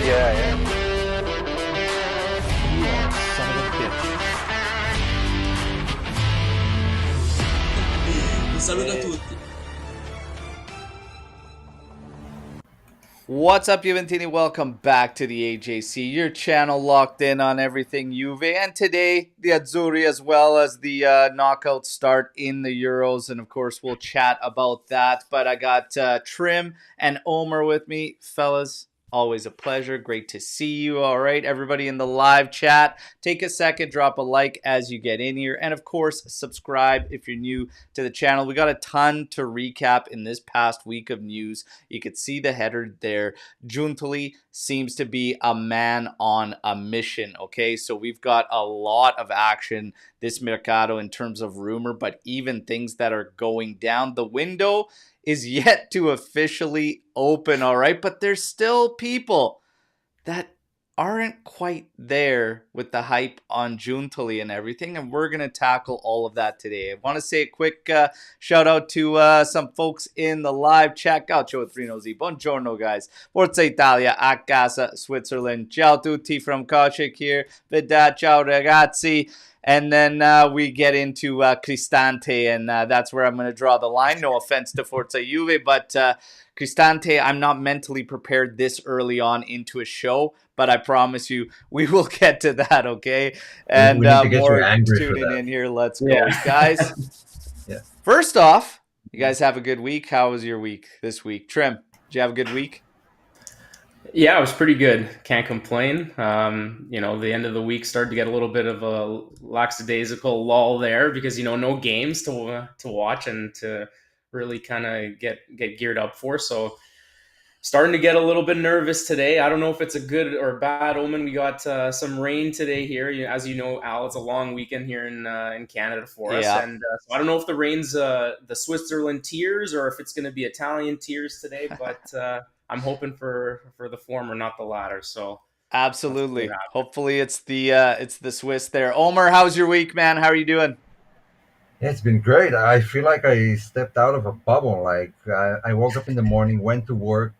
Yeah. You are a son of a bitch. Un saluto a tutti. What's up, Juventini? Welcome back to the AJC, your channel locked in on everything Juve. And today, the Azzurri, as well as the knockout start in the Euros. And of course, we'll chat about that. But I got Trim and Omer with me. Fellas, always a pleasure. Great to see you. All right, everybody in the live chat, take a second, drop a like as you get in here. And of course, subscribe if you're new to the channel. We got a ton to recap in this past week of news. You could see the header there. Giuntoli seems to be a man on a mission, okay? So we've got a lot of action this mercato in terms of rumor, but even things that are going down. The window is yet to officially open, all right? But there's still people that aren't quite there with the hype on Giuntoli and everything, and we're going to tackle all of that today. I want to say a quick shout out to some folks in the live chat. Calcio 3 Buongiorno, guys. Forza Italia, a casa, Switzerland. Ciao tutti from Kocek here. Vida, ciao ragazzi. And then we get into Cristante, and that's where I'm going to draw the line. No offense to Forza Juve, but Cristante, I'm not mentally prepared this early on into a show, but I promise you we will get to that, okay? And we need to get more you angry tuning in here. Let's go, Yeah. guys. Yeah. First off, you guys have a good week. How was your week this week? Trim, did you have a good week? Yeah, it was pretty good. Can't complain. The end of the week started to get a little bit of a lackadaisical lull there because, no games to watch and to really kind of get geared up for. So starting to get a little bit nervous today. I don't know if it's a good or bad omen. We got some rain today here. As you know, Al, it's a long weekend here in Canada for us. Yeah. And so I don't know if the rain's the Switzerland tears or if it's going to be Italian tears today, but I'm hoping for the former, not the latter. So Absolutely. Hopefully it's the Swiss there. Omer, how's your week, man? How are you doing? Yeah, it's been great. I feel like I stepped out of a bubble. Like I woke up in the morning, went to work.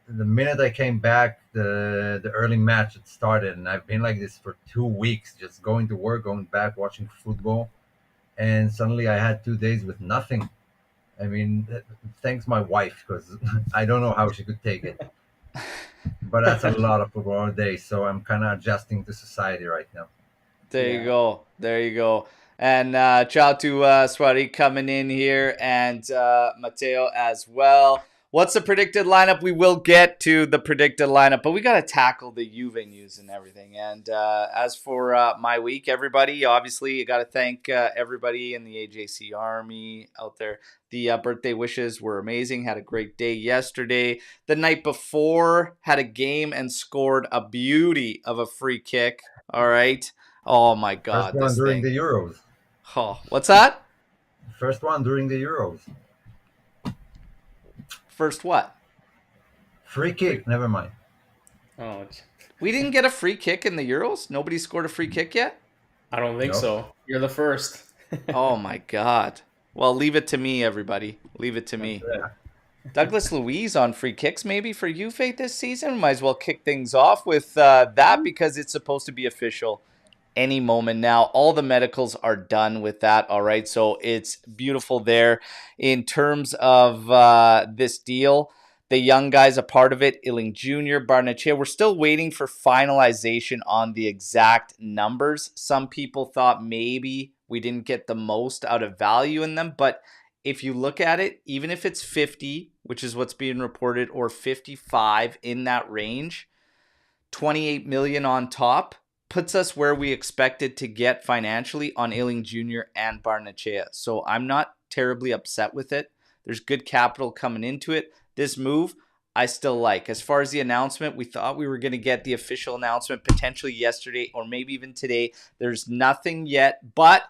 The minute I came back, the early match had started, and I've been like this for 2 weeks, just going to work, going back, watching football, and suddenly I had 2 days with nothing. I mean, thanks my wife, because I don't know how she could take it. But that's a lot of football a day, so I'm kind of adjusting to society right now. There you go. There you go. And ciao to Swari coming in here and Matteo as well. What's the predicted lineup? We will get to the predicted lineup, but we got to tackle the Juve news and everything. And as for my week, everybody, obviously, you got to thank everybody in the AJC Army out there. The birthday wishes were amazing. Had a great day yesterday. The night before, had a game and scored a beauty of a free kick. All right. Oh, my God. First one during the Euros. Oh, what's that? First one during the Euros. First what? Free kick, never mind. Oh, We didn't get a free kick in the Euros? Nobody scored a free kick yet? I don't think No. so. You're the first. Oh, my God. Well, leave it to me, everybody. Leave it to me. Yeah. Douglas Luiz on free kicks maybe for Juve this season. Might as well kick things off with that because it's supposed to be official any moment now. All the medicals are done with that, all right? So it's beautiful there. In terms of this deal, the young guys a part of it, Illing Jr., Barnechea, we're still waiting for finalization on the exact numbers. Some people thought maybe we didn't get the most out of value in them, but if you look at it, even if it's 50, which is what's being reported, or 55 in that range, 28 million on top, puts us where we expected to get financially on Illing Jr. and Barnechea. So I'm not terribly upset with it. There's good capital coming into it. This move, I still like. As far as the announcement, we thought we were going to get the official announcement potentially yesterday or maybe even today. There's nothing yet, but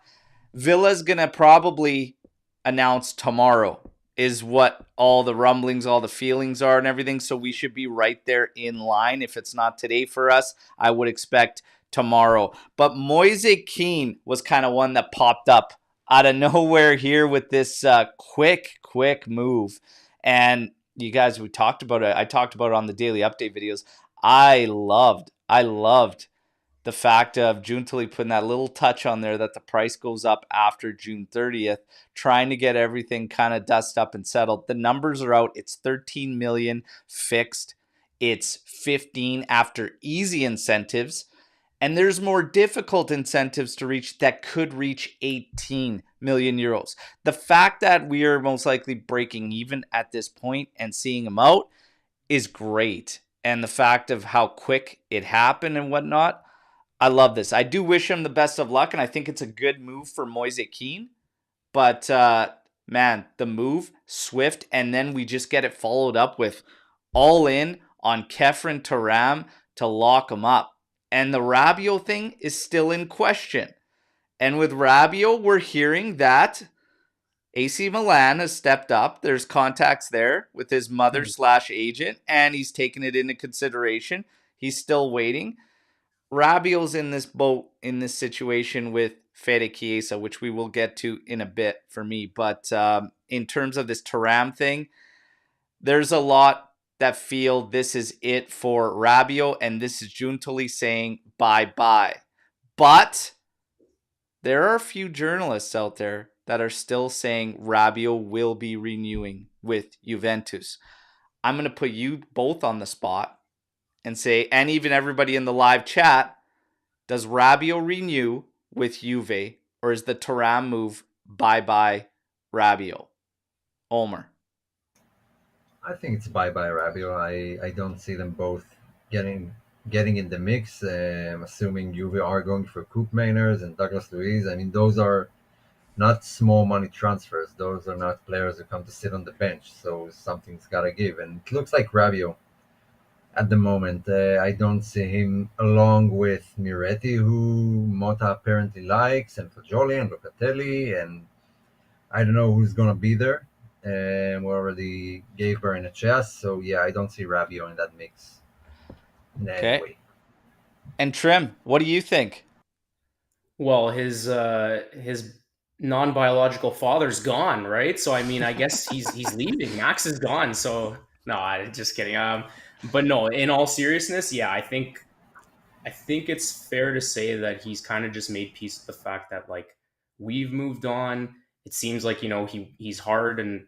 Villa's going to probably announce tomorrow is what all the rumblings, all the feelings are and everything. So we should be right there in line. If it's not today for us, I would expect tomorrow. But Moise Kean was kind of one that popped up out of nowhere here with this quick move. And you guys, we talked about it. I talked about it on the daily update videos. I loved the fact of Giuntoli putting that little touch on there that the price goes up after June 30th, trying to get everything kind of dust up and settled. The numbers are out. It's 13 million fixed. It's 15 after easy incentives. And there's more difficult incentives to reach that could reach 18 million euros. The fact that we are most likely breaking even at this point and seeing him out is great. And the fact of how quick it happened and whatnot, I love this. I do wish him the best of luck, and I think it's a good move for Moise Kean. But, man, the move, swift, and then we just get it followed up with all in on Khéphren Thuram to lock him up. And the Rabiot thing is still in question. And with Rabiot, we're hearing that AC Milan has stepped up. There's contacts there with his mother/agent, and he's taken it into consideration. He's still waiting. Rabiot's in this boat, in this situation with Fede Chiesa, which we will get to in a bit for me. But in terms of this Thuram thing, there's a lot that feel this is it for Rabiot, and this is Giuntoli saying bye-bye. But there are a few journalists out there that are still saying Rabiot will be renewing with Juventus. I'm going to put you both on the spot and say, and even everybody in the live chat, does Rabiot renew with Juve, or is the Thuram move bye-bye Rabiot? Omer. I think it's bye-bye Rabiot. I don't see them both getting in the mix. Assuming Juve are going for koopmeiners and Douglas Luiz. I mean, those are not small money transfers. Those are not players who come to sit on the bench. So something's got to give. And it looks like Rabiot at the moment. I don't see him along with Miretti, who Motta apparently likes, and Fagioli and Locatelli, and I don't know who's going to be there. We already gave her in a chest, so yeah, I don't see Rabiot in that mix. Okay. Way. And Trim, what do you think? Well, his non-biological father's gone, right? So I mean, I guess he's leaving. Max is gone, so no, I'm just kidding. But no, in all seriousness, yeah, I think it's fair to say that he's kind of just made peace with the fact that like we've moved on. It seems like, you know, he's hard and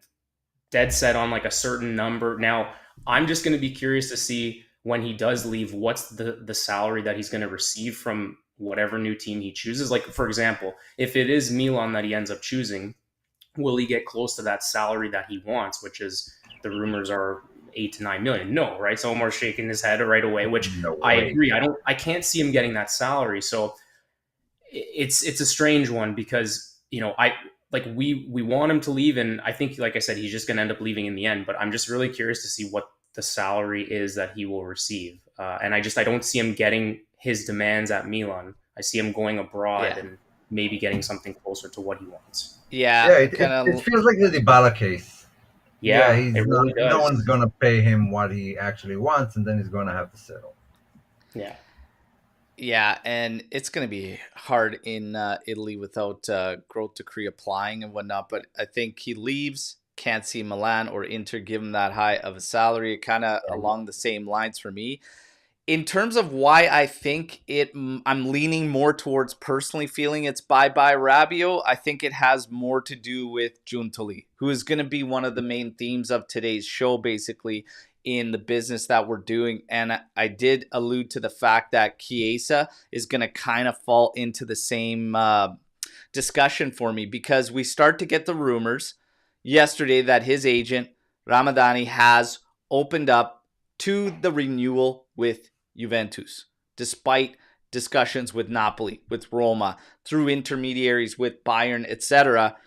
dead set on like a certain number. Now, I'm just going to be curious to see when he does leave, what's the salary that he's going to receive from whatever new team he chooses. Like, for example, if it is Milan that he ends up choosing, will he get close to that salary that he wants, which is, the rumors are 8 to 9 million? No, right? So Omar's shaking his head right away, which I agree. I can't see him getting that salary. So it's a strange one because, you know, we want him to leave, and I think, like I said, he's just going to end up leaving in the end. But I'm just really curious to see what the salary is that he will receive, and I don't see him getting his demands at Milan. I see him going abroad and maybe getting something closer to what he wants. It feels like the Dybala case. Yeah, it really does. No one's going to pay him what he actually wants, and then he's going to have to settle. Yeah, and it's going to be hard in Italy without growth decree applying and whatnot. But I think he leaves, can't see Milan or Inter give him that high of a salary. Kind of along the same lines for me. In terms of why I think I'm leaning more towards personally feeling it's bye-bye Rabiot. I think it has more to do with Giuntoli, who is going to be one of the main themes of today's show, basically, in the business that we're doing. And I did allude to the fact that Chiesa is going to kind of fall into the same discussion for me, because we start to get the rumors yesterday that his agent, Ramadani, has opened up to the renewal with Juventus, despite discussions with Napoli, with Roma, through intermediaries with Bayern, etc.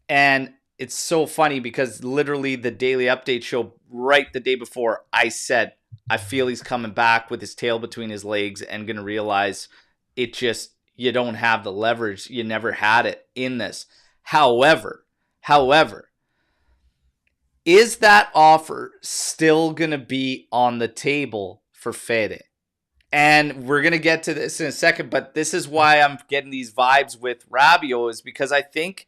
And it's so funny because literally the Daily Update show right the day before, I said, I feel he's coming back with his tail between his legs and going to realize you don't have the leverage. You never had it in this. However, is that offer still going to be on the table for Fede? And we're going to get to this in a second, but this is why I'm getting these vibes with Rabiot, is because I think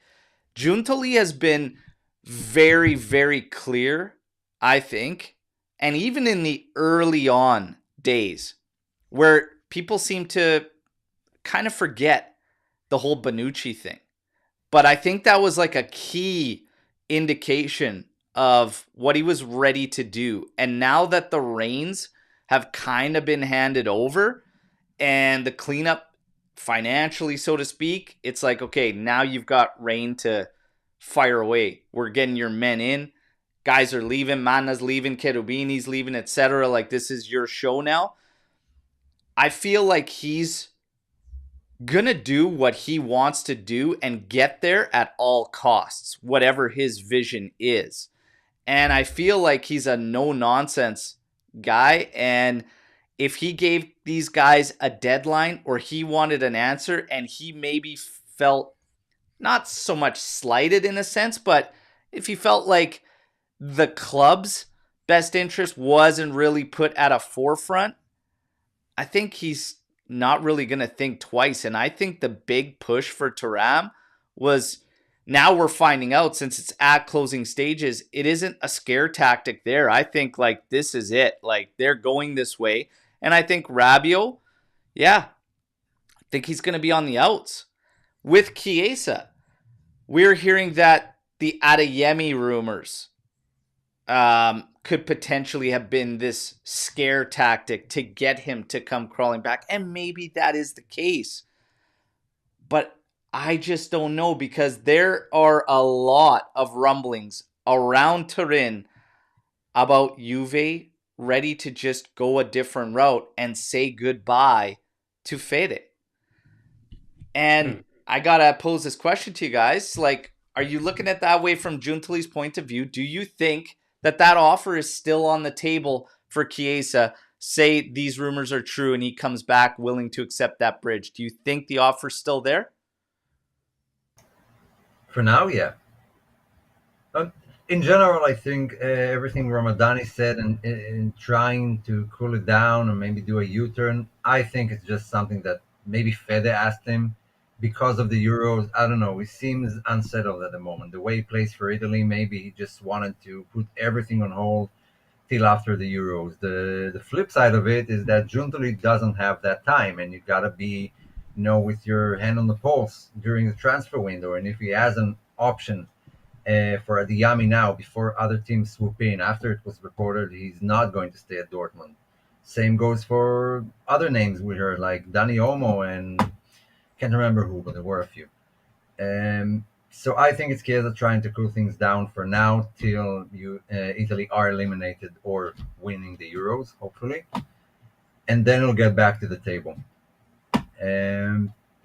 Giuntoli has been very, very clear, I think, and even in the early on days where people seem to kind of forget the whole Bonucci thing. But I think that was like a key indication of what he was ready to do. And now that the reins have kind of been handed over and the cleanup financially, so to speak, it's like, okay, now you've got reign to fire away. We're getting your men in. Guys are leaving. Manna's leaving. Cherubini's leaving, etc. Like, this is your show now. I feel like he's gonna do what he wants to do and get there at all costs, whatever his vision is. And I feel like he's a no-nonsense guy. And if he gave these guys a deadline or he wanted an answer and he maybe felt not so much slighted in a sense, but if he felt like the club's best interest wasn't really put at a forefront, I think he's not really going to think twice. And I think the big push for Thuram was, now we're finding out, since it's at closing stages, it isn't a scare tactic there. I think like this is it. Like they're going this way. And I think Rabiot, yeah, I think he's going to be on the outs. With Chiesa, we're hearing that the Adeyemi rumors could potentially have been this scare tactic to get him to come crawling back. And maybe that is the case. But I just don't know, because there are a lot of rumblings around Turin about Juve ready to just go a different route and say goodbye to Fede. And I got to pose this question to you guys. Like, are you looking at that way from Giuntoli's point of view? Do you think that offer is still on the table for Chiesa? Say these rumors are true and he comes back willing to accept that bridge. Do you think the offer's still there? For now, yeah. In general, I think everything Ramadani said and trying to cool it down and maybe do a U-turn, I think it's just something that maybe Fede asked him because of the Euros. I don't know. He seems unsettled at the moment. The way he plays for Italy, maybe he just wanted to put everything on hold till after the Euros. The flip side of it is that Giuntoli doesn't have that time, and you got to be, with your hand on the pulse during the transfer window. And if he has an option for Adeyemi now, before other teams swoop in, after it was reported he's not going to stay at Dortmund. Same goes for other names we heard, like Dani Olmo and can't remember who, but there were a few. So I think it's Chiesa trying to cool things down for now till Italy are eliminated or winning the Euros, hopefully. And then it'll get back to the table.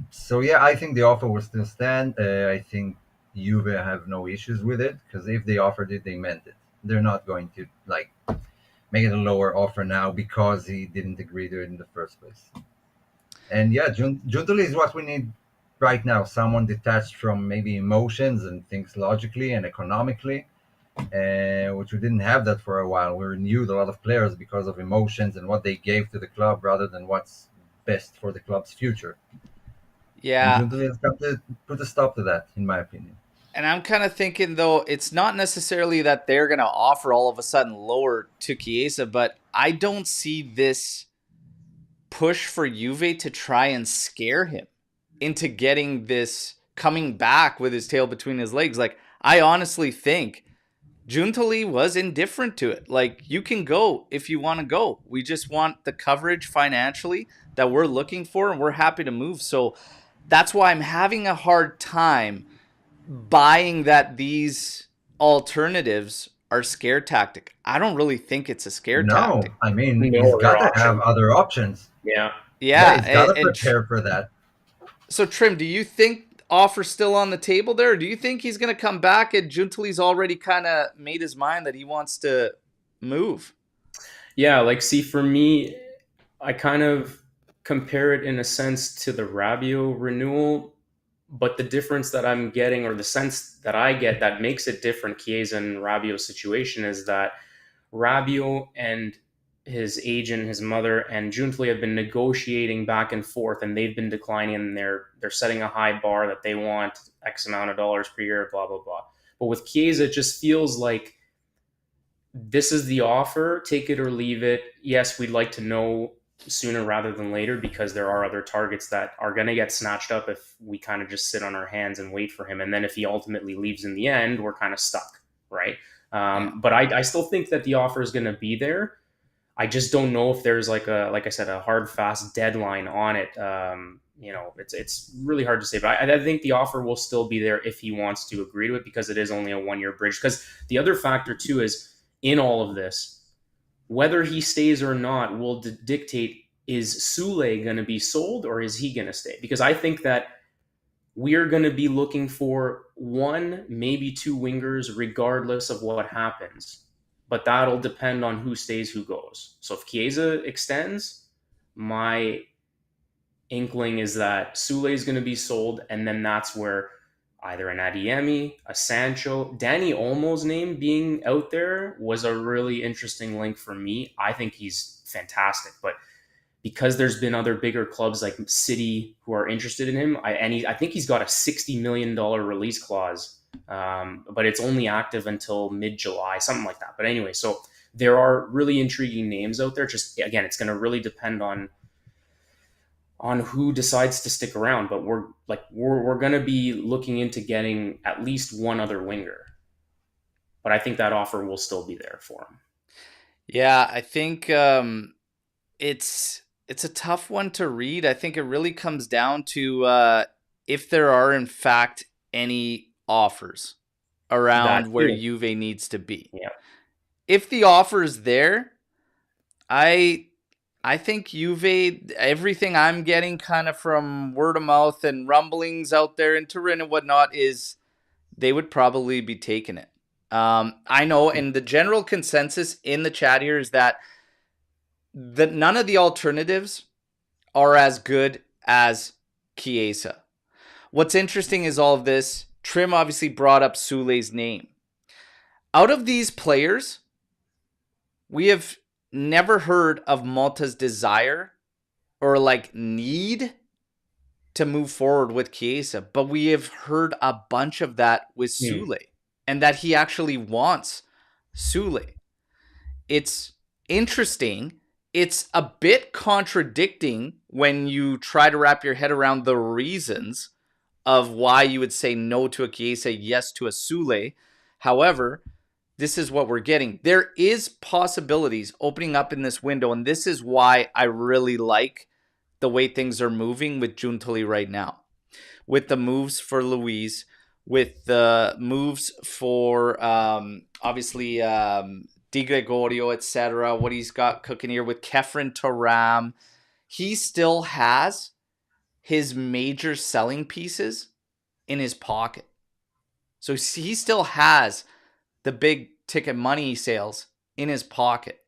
So yeah, I think the offer will still stand. I think Juve have no issues with it, because if they offered it, they meant it. They're not going to make it a lower offer now because he didn't agree to it in the first place. And yeah, Giuntoli is what we need right now. Someone detached from maybe emotions and thinks logically and economically, which we didn't have that for a while. We renewed a lot of players because of emotions and what they gave to the club rather than what's best for the club's future. Yeah. And Giuntoli has come to put a stop to that, in my opinion. And I'm kind of thinking, though, it's not necessarily that they're going to offer all of a sudden lower to Chiesa, but I don't see this push for Juve to try and scare him into getting this, coming back with his tail between his legs. Like, I honestly think Giuntoli was indifferent to it. Like, you can go if you want to go. We just want the coverage financially that we're looking for, and we're happy to move. So that's why I'm having a hard time buying that these alternatives are scare tactic. I don't really think it's a scare tactic. No, I mean, he's got to have other options. Yeah. Yeah. He's got to prepare for that. So, Trim, do you think offer's still on the table there? Or do you think he's going to come back and Giuntoli's already kind of made his mind that he wants to move? Yeah, see, for me, I kind of compare it in a sense to the Rabiot renewal, but the difference that I'm getting, or the sense that I get that makes it different, Chiesa and Rabiot's situation, is that Rabiot and his agent, his mother, and Giuntoli have been negotiating back and forth, and they've been declining, and they're setting a high bar that they want X amount of dollars per year, blah, blah, blah. But with Chiesa, it just feels like this is the offer, take it or leave it. Yes, we'd like to know sooner rather than later, because there are other targets that are going to get snatched up if we kind of just sit on our hands and wait for him. And then if he ultimately leaves in the end, we're kind of stuck, right? Yeah. But I still think that the offer is going to be there. I just don't know if there's like I said, a hard, fast deadline on it. It's really hard to say, but I think the offer will still be there if he wants to agree to it, because it is only a 1 year bridge. Because the other factor too is, in all of this, whether he stays or not will dictate, is Sule going to be sold or is he going to stay? Because I think that we are going to be looking for one, maybe two wingers, regardless of what happens. But that'll depend on who stays, who goes. So if Chiesa extends, my inkling is that Sule is going to be sold, and then that's where either an Adeyemi, a Sancho, Danny Olmo's name being out there was a really interesting link for me. I think he's fantastic, but because there's been other bigger clubs like City who are interested in him, I think he's got a $60 million release clause, but it's only active until mid-July, something like that. But anyway, so there are really intriguing names out there. Just again, it's going to really depend on who decides to stick around, but we're going to be looking into getting at least one other winger. But I think that offer will still be there for him. Yeah, I think it's a tough one to read. I think it really comes down to if there are in fact any offers around where Juve needs to be. Yeah. If the offer is there, I think Juve, everything I'm getting kind of from word of mouth and rumblings out there in Turin and whatnot, is they would probably be taking it. I know, and the general consensus in the chat here is that none of the alternatives are as good as Chiesa. What's interesting is all of this. Trim obviously brought up Sule's name. Out of these players, we have never heard of Motta's desire or need to move forward with Chiesa, but we have heard a bunch of that with Sule, and that he actually wants Sule. It's interesting. It's a bit contradicting when you try to wrap your head around the reasons of why you would say no to a Chiesa, yes to a Sule. However, this is what we're getting. There is possibilities opening up in this window, and this is why I really like the way things are moving with Giuntoli right now. With the moves for Luis, with the moves for obviously Di Gregorio, etc., what he's got cooking here with Kefren Thuram, he still has his major selling pieces in his pocket. So he still has the big ticket money sales in his pocket.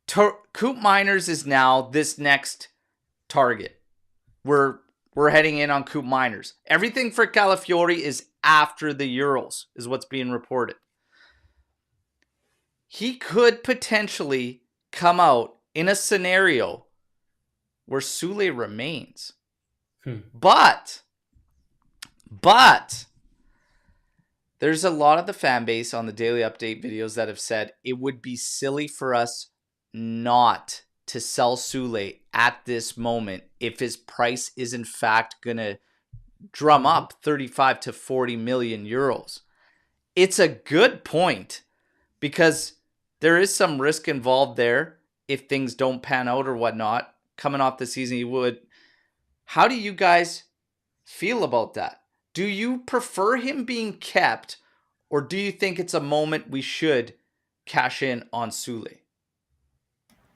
Koopmeiners is now this next target. We're heading in on Koopmeiners. Everything for Calafiori is after the Euros, is what's being reported. He could potentially come out in a scenario where Sule remains. But there's a lot of the fan base on the daily update videos that have said it would be silly for us not to sell Sule at this moment if his price is in fact going to drum up 35 to 40 million euros. It's a good point because there is some risk involved there if things don't pan out or whatnot. Coming off the season, he would. How do you guys feel about that? Do you prefer him being kept, or do you think it's a moment we should cash in on Sule?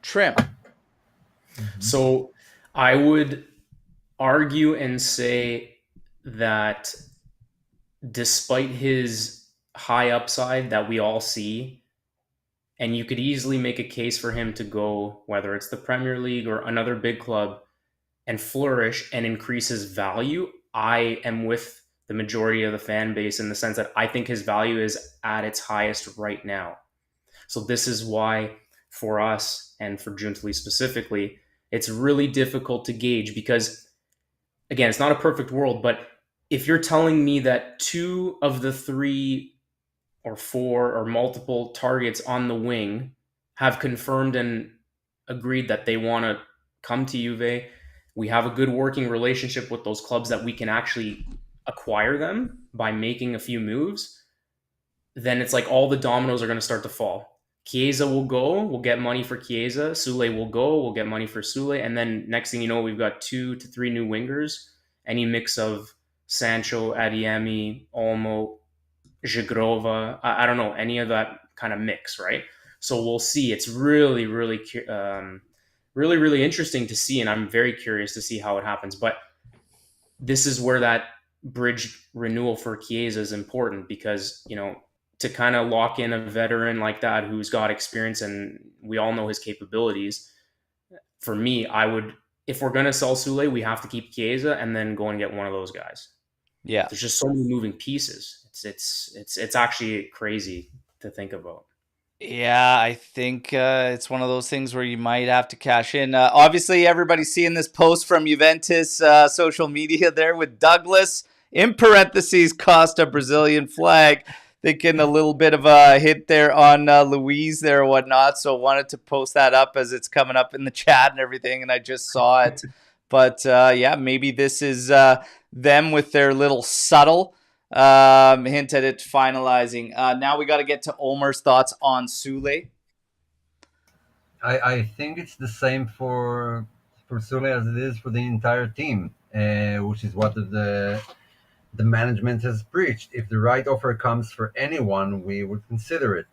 Trim. So I would argue and say that despite his high upside that we all see, and you could easily make a case for him to go, whether it's the Premier League or another big club, and flourish and increase his value, I am with the majority of the fan base in the sense that I think his value is at its highest right now. So this is why for us and for Giuntoli specifically, it's really difficult to gauge because, again, it's not a perfect world, but if you're telling me that two of the three or 4 or multiple targets on the wing have confirmed and agreed that they want to come to Juve. We have a good working relationship with those clubs that we can actually acquire them by making a few moves. Then it's like all the dominoes are going to start to fall. Chiesa will go, we'll get money for Chiesa. Sule will go, we'll get money for Sule. And then next thing you know, we've got 2 to 3 new wingers. Any mix of Sancho, Adiemi, Olmo, Zhigrova, I don't know, any of that kind of mix, right? So we'll see. It's really, really interesting to see, and I'm very curious to see how it happens. But this is where that bridge renewal for Chiesa is important because, to kind of lock in a veteran like that who's got experience and we all know his capabilities. For me, I would, if we're going to sell Sule, we have to keep Chiesa and then go and get one of those guys. Yeah. There's just so many moving pieces. It's actually crazy to think about. Yeah, I think it's one of those things where you might have to cash in. Obviously, everybody's seeing this post from Juventus social media there with Douglas, in parentheses, Costa Brazilian flag. Thinking a little bit of a hit there on Louise there or whatnot. So wanted to post that up as it's coming up in the chat and everything. And I just saw it. But yeah, maybe this is them with their little subtle hint at it finalizing. Now we got to get to Omer's thoughts on Sule. I think it's the same for Sule as it is for the entire team, which is what the management has preached. If the right offer comes for anyone, we would consider it.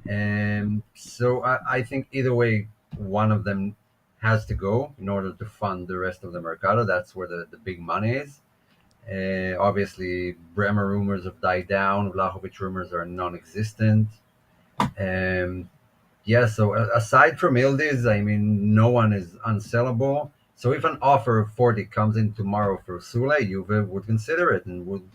And so I think either way, one of them has to go in order to fund the rest of the mercato. That's where the big money is. Obviously, Bremer rumors have died down. Vlahovic rumors are non-existent. Yeah, so aside from Ildiz, I mean, no one is unsellable. So if an offer of 40 comes in tomorrow for Sule, Juve would consider it and would,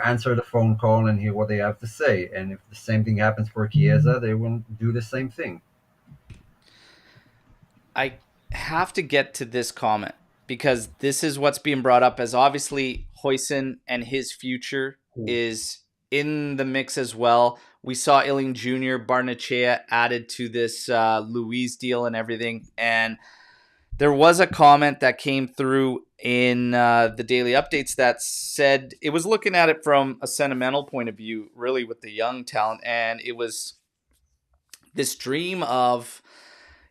answer the phone call and hear what they have to say. And if the same thing happens for Chiesa, they will do the same thing. I have to get to this comment because this is what's being brought up as obviously Huijsen and his future is in the mix as well. We saw Illing Jr., Barnechea added to this Luis deal and everything. And there was a comment that came through in the daily updates that said it was looking at it from a sentimental point of view, really with the young talent. And it was this dream of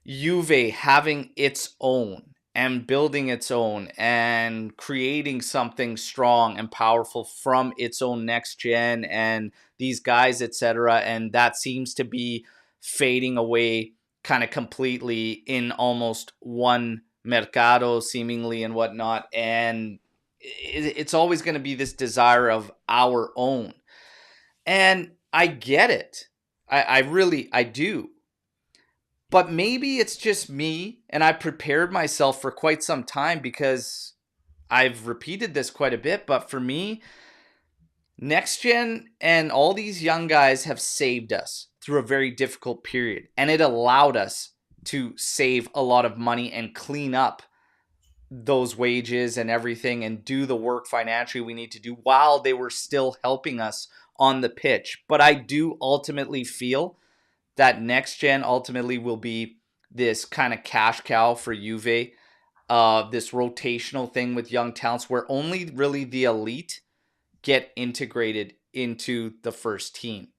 Juve having its own and building its own and creating something strong and powerful from its own next gen and these guys, etc. And that seems to be fading away kind of completely in almost one mercato seemingly and whatnot. And it's always going to be this desire of our own. And I get it. I really do. But maybe it's just me, and I prepared myself for quite some time because I've repeated this quite a bit. But for me, Next Gen and all these young guys have saved us through a very difficult period. And it allowed us to save a lot of money and clean up those wages and everything and do the work financially we need to do while they were still helping us on the pitch. But I do ultimately feel that Next Gen ultimately will be this kind of cash cow for Juve, this rotational thing with young talents where only really the elite get integrated into the first team.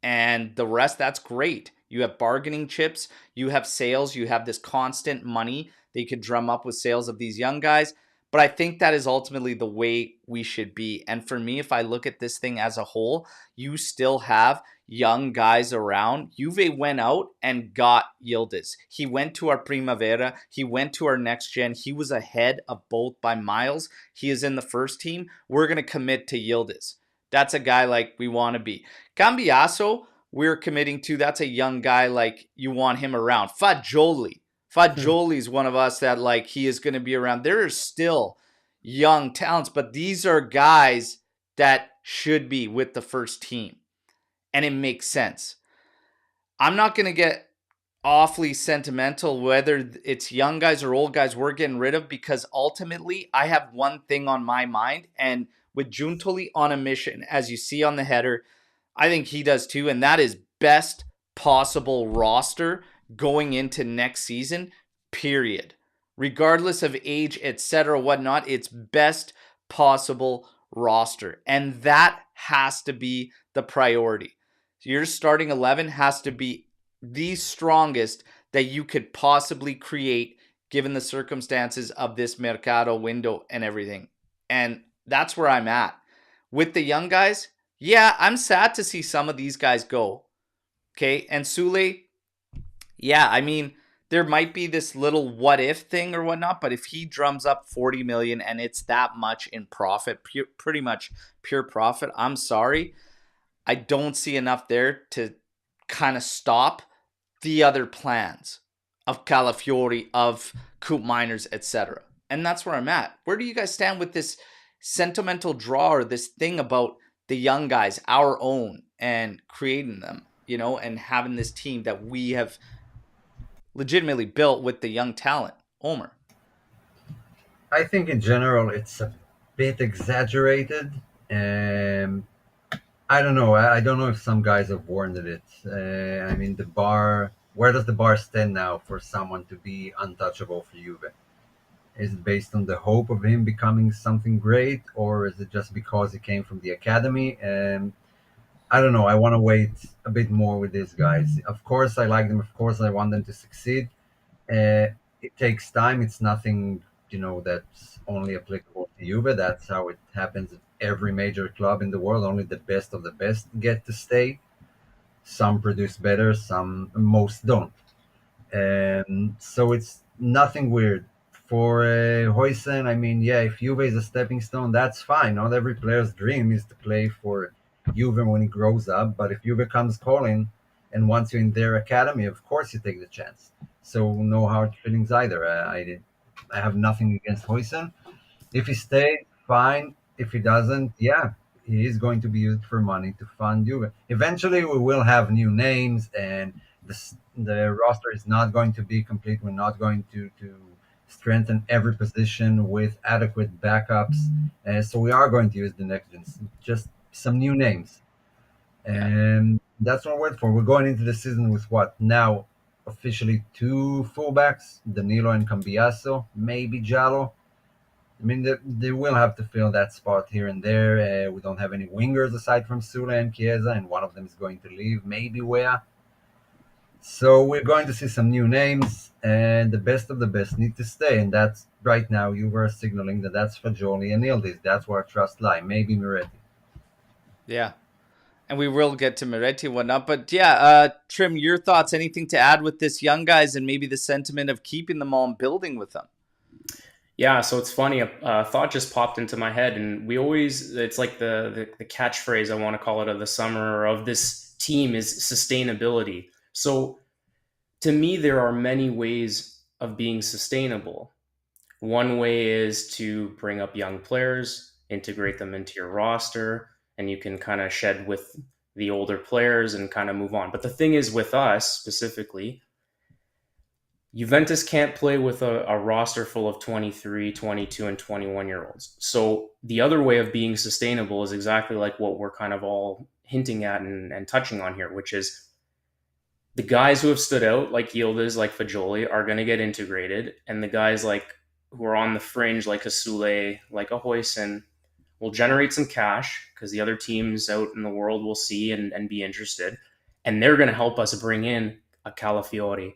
And the rest, that's great. You have bargaining chips, you have sales, you have this constant money that you could drum up with sales of these young guys. But I think that is ultimately the way we should be. And for me, if I look at this thing as a whole, you still have young guys around. Juve went out and got Yildiz. He went to our Primavera. He went to our Next Gen. He was ahead of both by miles. He is in the first team. We're going to commit to Yildiz. That's a guy like we want to be. Cambiaso, we're committing to. That's a young guy like you want him around. Fagioli's one of us that like he is going to be around. There are still young talents, but these are guys that should be with the first team. And it makes sense. I'm not going to get awfully sentimental whether it's young guys or old guys we're getting rid of because ultimately I have one thing on my mind. And with Giuntoli on a mission, as you see on the header, I think he does too, and that is best possible roster going into next season, period. Regardless of age, etc., whatnot, it's best possible roster. And that has to be the priority. Your starting 11 has to be the strongest that you could possibly create given the circumstances of this mercato window and everything. And that's where I'm at. With the young guys, yeah, I'm sad to see some of these guys go. Okay. And Sule, yeah, I mean, there might be this little what if thing or whatnot, but if he drums up 40 million and it's that much in profit, pretty much pure profit, I'm sorry. I don't see enough there to kind of stop the other plans of Calafiori, of koopmeiners, etc. And that's where I'm at. Where do you guys stand with this sentimental draw or this thing about the young guys, our own, and creating them, and having this team that we have legitimately built with the young talent? Omer. I think in general it's a bit exaggerated. Um, I don't know. I don't know if some guys have warranted it. I mean, the bar. Where does the bar stand now for someone to be untouchable for Juve? Is it based on the hope of him becoming something great, or is it just because he came from the academy? I don't know. I want to wait a bit more with these guys. Of course, I like them. Of course, I want them to succeed. It takes time. It's nothing, that's only applicable to Juve. That's how it happens at every major club in the world. Only the best of the best get to stay. Some produce better, most don't. So it's nothing weird. For Huijsen, I mean, yeah, if Juve is a stepping stone, that's fine. Not every player's dream is to play for Juve when he grows up. But if Juve comes calling and wants you in their academy, of course you take the chance. So no hard feelings either. I have nothing against Huijsen. If he stays, fine. If he doesn't, yeah, he is going to be used for money to fund Juve. Eventually, we will have new names, and the roster is not going to be complete. We're not going to strengthen every position with adequate backups. So we are going to use the next gens, just some new names. And that's what we're waiting for. We're going into the season with what now? Officially two fullbacks, Danilo and Cambiaso, maybe Giallo. I mean, they will have to fill that spot here and there. We don't have any wingers aside from Sule and Chiesa, and one of them is going to leave, maybe Wea. So we're going to see some new names, and the best of the best need to stay. And that's right now you were signaling that's Fagioli and Yildiz. That's where trust lie. Maybe Miretti. Yeah. And we will get to Miretti and whatnot. But yeah, Trim, your thoughts, anything to add with this young guys and maybe the sentiment of keeping them all and building with them? Yeah, so it's funny. A thought just popped into my head, and it's like the catchphrase, I want to call it, of the summer or of this team is sustainability. So to me, there are many ways of being sustainable. One way is to bring up young players, integrate them into your roster, and you can kind of shed with the older players and kind of move on. But the thing is, with us specifically, Juventus can't play with a roster full of 23, 22, and 21-year-olds. So the other way of being sustainable is exactly like what we're kind of all hinting at and touching on here, which is the guys who have stood out, like Yildiz, like Fagioli, are going to get integrated. And the guys like who are on the fringe, like a Sule, like a Huijsen, will generate some cash because the other teams out in the world will see and be interested. And they're going to help us bring in a Calafiori,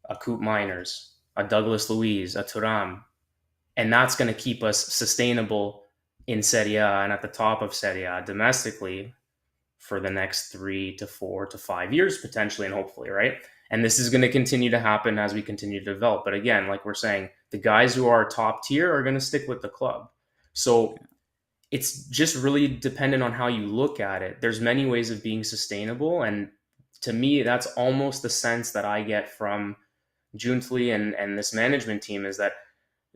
a koopmeiners, a Douglas Luiz, a Thuram. And that's going to keep us sustainable in Serie A and at the top of Serie A domestically for the next 3 to 4 to 5 years, potentially and hopefully, right? And this is going to continue to happen as we continue to develop. But again, like we're saying, the guys who are top tier are going to stick with the club. So it's just really dependent on how you look at it. There's many ways of being sustainable. And to me, that's almost the sense that I get from Giuntoli and this management team, is that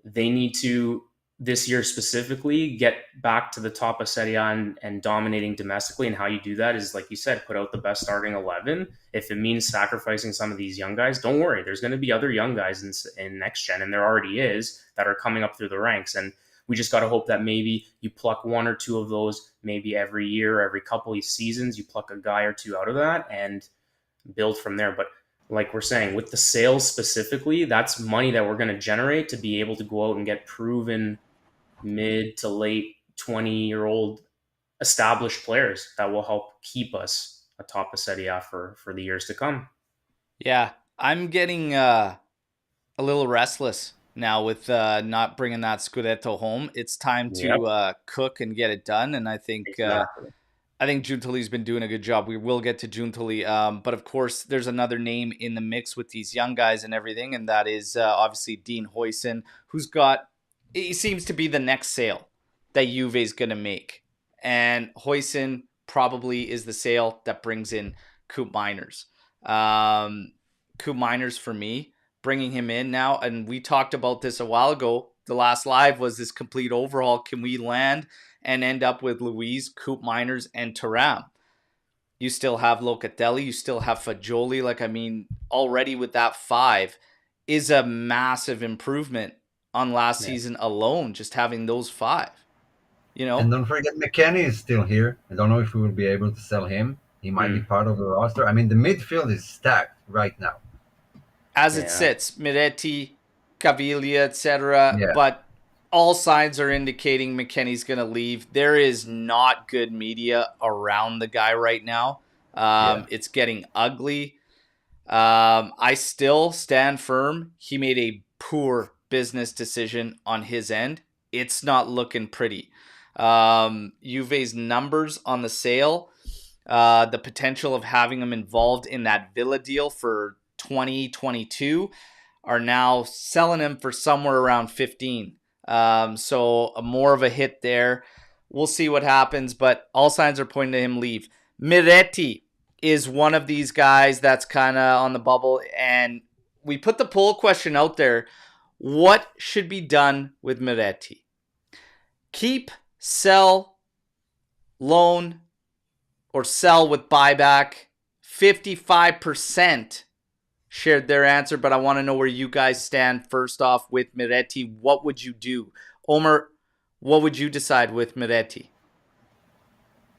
they need to, this year specifically, get back to the top of Serie A and dominating domestically. And how you do that is, like you said, put out the best starting 11. If it means sacrificing some of these young guys, don't worry. There's going to be other young guys in next gen, and there already is, that are coming up through the ranks. And we just got to hope that maybe you pluck one or two of those, maybe every year, every couple of seasons, you pluck a guy or two out of that and build from there. But like we're saying, with the sales specifically, that's money that we're going to generate to be able to go out and get proven mid to late 20-year-old established players that will help keep us atop the Serie A for the years to come. Yeah, I'm getting a little restless now with not bringing that Scudetto home. It's time Yep, to cook and get it done, and exactly. I think Giuntoli's been doing a good job. We will get to Giuntoli, but of course, there's another name in the mix with these young guys and everything, and that is obviously Dean Huijsen, who's got. He seems to be the next sale that Juve is going to make, and Huijsen probably is the sale that brings in koopmeiners. Koopmeiners for me, bringing him in now, and we talked about this a while ago. The last live was this complete overhaul. Can we land and end up with Luiz, koopmeiners, and thuram? You still have Locatelli, you still have Fagioli. Like, I mean, already with that 5 is a massive improvement on last season alone, just having those 5. You And know, don't forget, McKennie is still here. I don't know if we will be able to sell him. He might be part of the roster. I mean, the midfield is stacked right now. as it Yeah. sits, Miretti, Caviglia, etc. Yeah, But all signs are indicating McKennie's going to leave. There is not good media around the guy right now. yeah. It's getting ugly. I still stand firm. He made a poor business decision on his end. It's not looking pretty. Juve's numbers on the sale, the potential of having him involved in that Villa deal for 2022 are now selling him for somewhere around 15. So more of a hit there. We'll see what happens, but all signs are pointing to him leave. Miretti is one of these guys that's kind of on the bubble, and we put the poll question out there. What should be done with Miretti? Keep, sell, loan, or sell with buyback? 55% shared their answer, but I want to know where you guys stand first off with Miretti. What would you do? Omer, what would you decide with Miretti?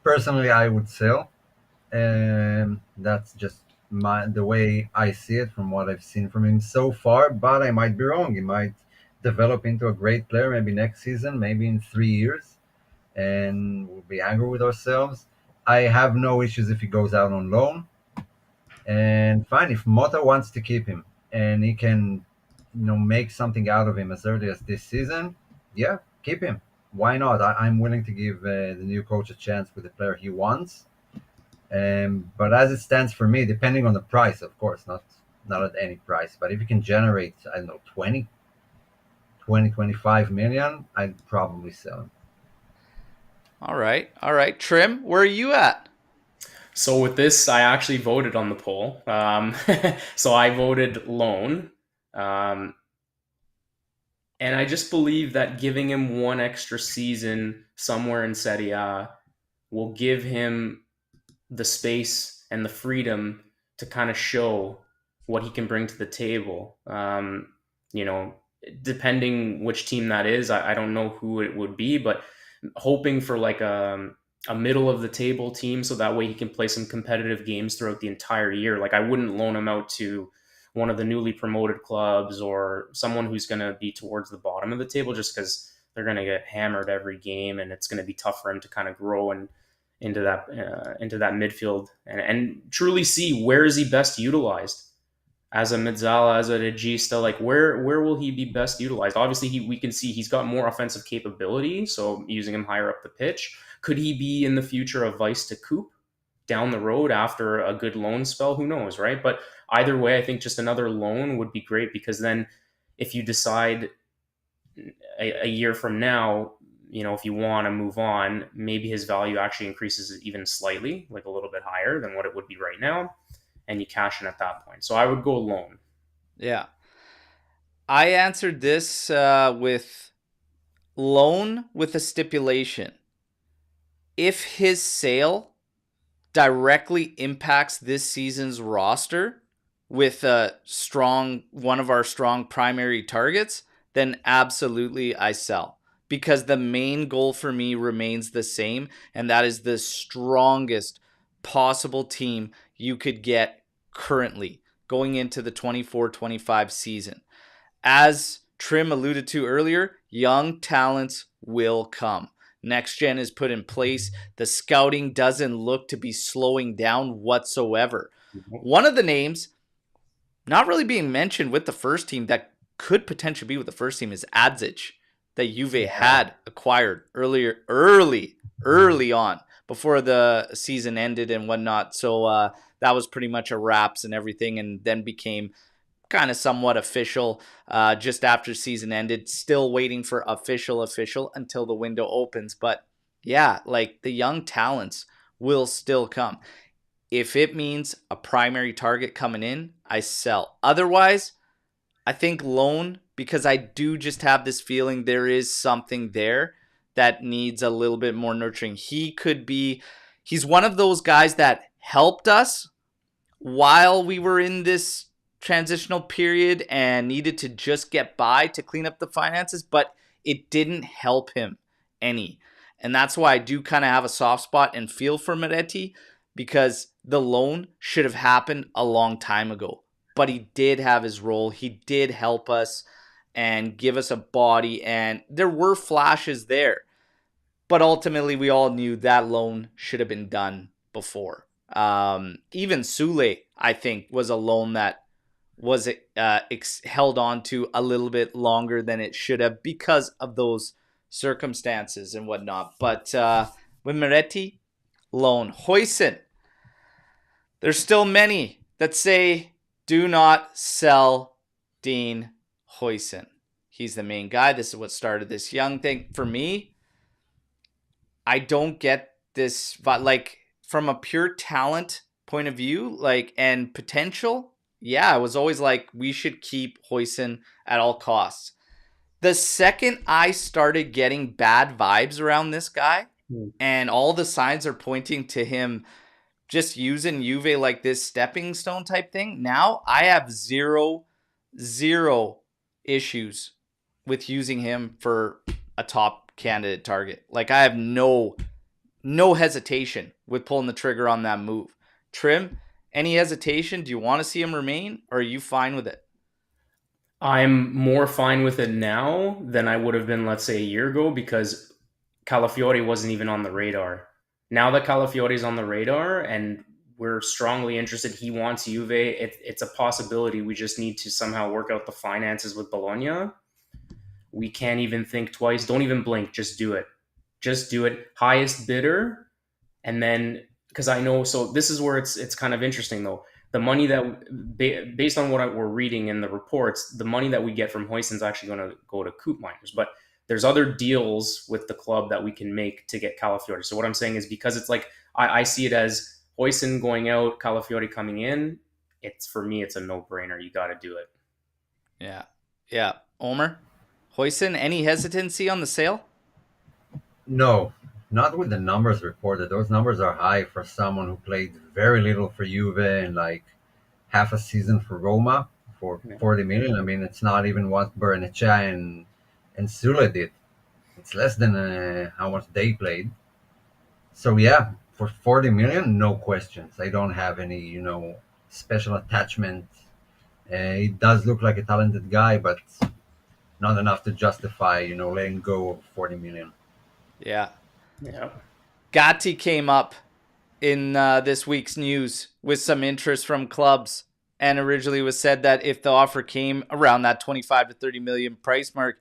Personally, I would sell. And that's just the way I see it from what I've seen from him so far. But I might be wrong. He might develop into a great player maybe next season, maybe in 3 years, and we'll be angry with ourselves. I have no issues if he goes out on loan. And fine, if Motta wants to keep him and he can, make something out of him as early as this season, yeah, keep him. Why not? I'm willing to give the new coach a chance with the player he wants. But as it stands for me, depending on the price, of course, not at any price, but if you can generate, I don't know, 25 million, I'd probably sell him. All right. All right. Trim, where are you at? So with this, I actually voted on the poll. So I voted loan. And I just believe that giving him one extra season somewhere in Serie A will give him the space and the freedom to kind of show what he can bring to the table. Depending which team that is, I don't know who it would be, but hoping for like a middle of the table team so that way he can play some competitive games throughout the entire year. Like I wouldn't loan him out to one of the newly promoted clubs or someone who's going to be towards the bottom of the table just because they're going to get hammered every game and it's going to be tough for him to kind of grow and into that midfield and truly see where is he best utilized as a Mezzala, as a regista. Like where will he be best utilized? Obviously, we can see he's got more offensive capability, so using him higher up the pitch. Could he be in the future a vice to Coop down the road after a good loan spell? Who knows, right? But either way, I think just another loan would be great because then if you decide a year from now, if you want to move on, maybe his value actually increases even slightly, like a little bit higher than what it would be right now, and you cash in at that point. So I would go loan. Yeah. I answered this with loan with a stipulation. If his sale directly impacts this season's roster with one of our strong primary targets, then absolutely I sell. because the main goal for me remains the same, and that is the strongest possible team you could get currently going into the 24-25 season. As Trim alluded to earlier, young talents will come. Next gen is put in place. The scouting doesn't look to be slowing down whatsoever. One of the names not really being mentioned with the first team that could potentially be with the first team is Adzic, that Juve had acquired early on before the season ended and whatnot. So that was pretty much a wraps and everything, and then became kind of somewhat official just after season ended. Still waiting for official until the window opens. But yeah, like the young talents will still come. If it means a primary target coming in, I sell. Otherwise, I think loan, because I do just have this feeling there is something there that needs a little bit more nurturing. He's one of those guys that helped us while we were in this transitional period and needed to just get by to clean up the finances, but it didn't help him any. And that's why I do kind of have a soft spot and feel for Miretti, because the loan should have happened a long time ago. But he did have his role. He did help us and give us a body, and there were flashes there. But ultimately, we all knew that loan should have been done before. Even Sule, I think, was a loan that was held on to a little bit longer than it should have because of those circumstances and whatnot. But with Miretti, loan. Huijsen, there's still many that say do not sell Dean Huijsen. He's the main guy. This is what started this young thing. For me, I don't get this, but like from a pure talent point of view, like, and potential, yeah, I was always like, we should keep Huijsen at all costs. The second I started getting bad vibes around this guy, and all the signs are pointing to him just using Juve like this stepping stone type thing, now I have zero issues with using him for a top candidate target. Like, I have no hesitation with pulling the trigger on that move. Trim, any hesitation? Do you want to see him remain, or are you fine with it? I'm more fine with it now than I would have been, let's say, a year ago, because Calafiori wasn't even on the radar. Now that Calafiori is on the radar and we're strongly interested, he wants Juve, it's a possibility. We just need to somehow work out the finances with Bologna. We can't even think twice. Don't even blink. Just do it. Just do it. Highest bidder. And then, because I know, so this is where it's kind of interesting though. The money that, based on what we're reading in the reports, the money that we get from Huijsen is actually going to go to koopmeiners. But there's other deals with the club that we can make to get Calafiori. So what I'm saying is, because it's like, I see it as Huijsen going out, Calafiori coming in, for me, it's a no-brainer. You got to do it. Yeah. Omer, Huijsen, any hesitancy on the sale? No, not with the numbers reported. Those numbers are high for someone who played very little for Juve and like half a season for Roma for 40 million. I mean, it's not even what Berniccia and Sule did. It's less than how much they played. So yeah, for 40 million, no questions. I don't have any, special attachment. He does look like a talented guy, but not enough to justify, letting go of 40 million. Yeah. Yeah. Gatti came up in this week's news with some interest from clubs, and originally was said that if the offer came around that 25 to 30 million price mark,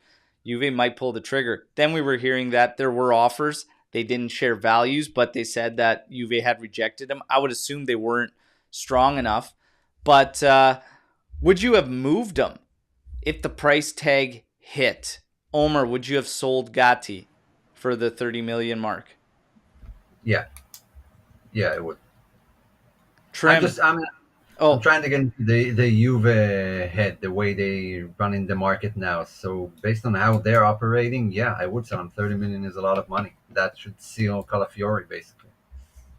Juve might pull the trigger. Then we were hearing that there were offers. They didn't share values, but they said that Juve had rejected them. I would assume they weren't strong enough. But would you have moved them if the price tag hit? Omer, would you have sold Gatti for the 30 million mark? Yeah, it would. Trim. I'm trying to get into the Juve head, the way they run in the market now. So based on how they're operating, yeah, I would sell them. 30 million is a lot of money. That should seal Calafiori, basically.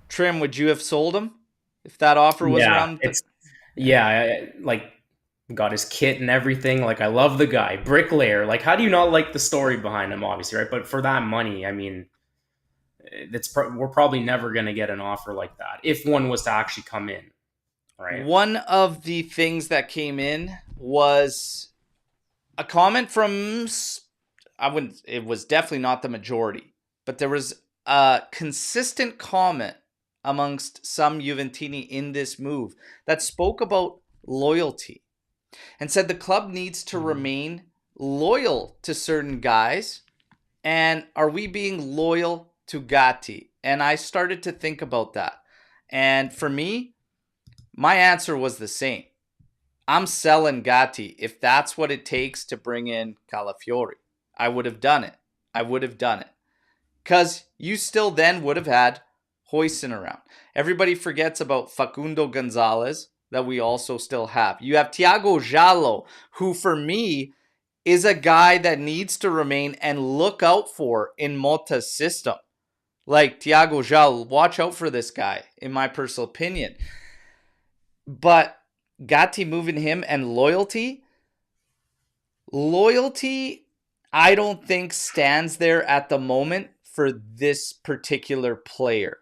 Trim, would you have sold him if that offer was around? Like got his kit and everything. Like, I love the guy. Bricklayer. Like, how do you not like the story behind him, obviously, right? But for that money, I mean, we're probably never going to get an offer like that if one was to actually come in, right? One of the things that came in was a comment from, I wouldn't, it was definitely not the majority, but there was a consistent comment amongst some Juventini in this move that spoke about loyalty and said the club needs to remain loyal to certain guys. And are we being loyal to Gatti? And I started to think about that. And for me, my answer was the same. I'm selling Gatti if that's what it takes to bring in Calafiori. I would have done it. I would have done it. Because you still then would have had Huijsen around. Everybody forgets about Facundo Gonzalez that we also still have. You have Thiago Jallo, who for me is a guy that needs to remain and look out for in Motta's system. Like Thiago Jallo, watch out for this guy, in my personal opinion. But Gatti moving him and loyalty, I don't think stands there at the moment for this particular player.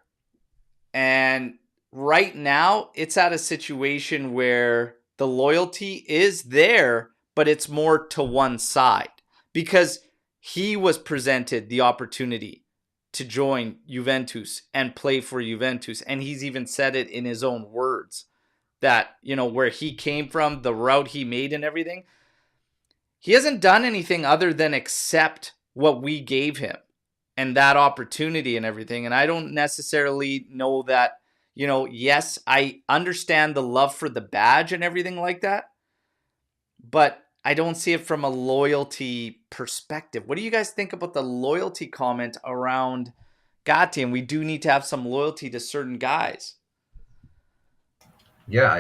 And right now, it's at a situation where the loyalty is there, but it's more to one side because he was presented the opportunity to join Juventus and play for Juventus. And he's even said it in his own words that, you know, where he came from, the route he made and everything. He hasn't done anything other than accept what we gave him and that opportunity and everything. And I don't necessarily know that, you know, yes, I understand the love for the badge and everything like that, but I don't see it from a loyalty perspective. What do you guys think about the loyalty comment around Gatti? And we do need to have some loyalty to certain guys. Yeah,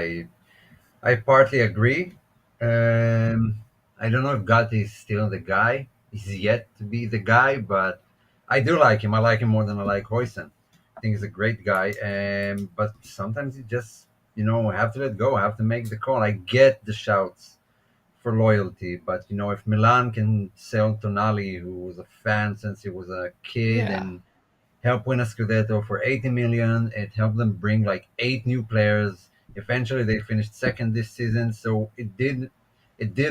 I partly agree. Um, I don't know if Gatti is still the guy. He's yet to be the guy, but I do like him. I like him more than I like Huijsen. I think he's a great guy. But sometimes you just, have to let go. Have to make the call. I get the shouts for loyalty, but if Milan can sell Tonali, who was a fan since he was a kid, Yeah. and help win a Scudetto for 80 million. It helped them bring like 8 new players. Eventually, they finished second this season, so it did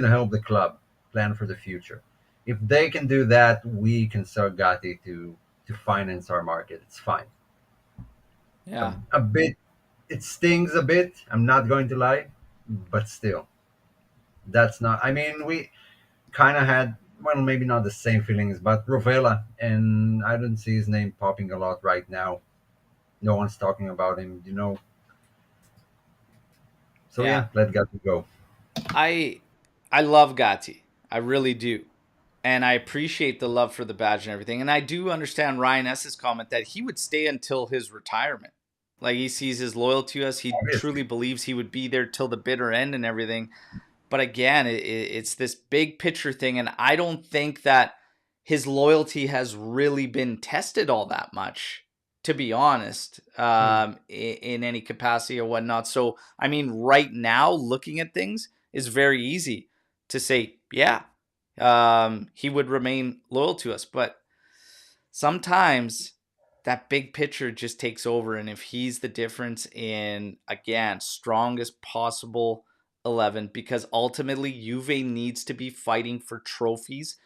help the club plan for the future. If they can do that, we can sell Gatti to finance our market. It's fine. A, Yeah. a bit, it stings a bit. I'm not going to lie, but still, that's not. I mean, we kind of had, well, maybe not the same feelings, but Rovella, and I don't see his name popping a lot right now. No one's talking about him. So Yeah. yeah, let Gatti go. I I love Gatti. I really do. And I appreciate the love for the badge and everything. And I do understand Ryan S.'s comment that he would stay until his retirement. Like he sees his loyalty to us. He truly Obviously, believes he would be there till the bitter end and everything. But again, it's this big picture thing. And I don't think that his loyalty has really been tested all that much, to be honest, in any capacity or whatnot. So, I mean, right now, looking at things is very easy to say, yeah, he would remain loyal to us. But sometimes that big picture just takes over. And if he's the difference in, again, strongest possible 11, because ultimately Juve needs to be fighting for trophies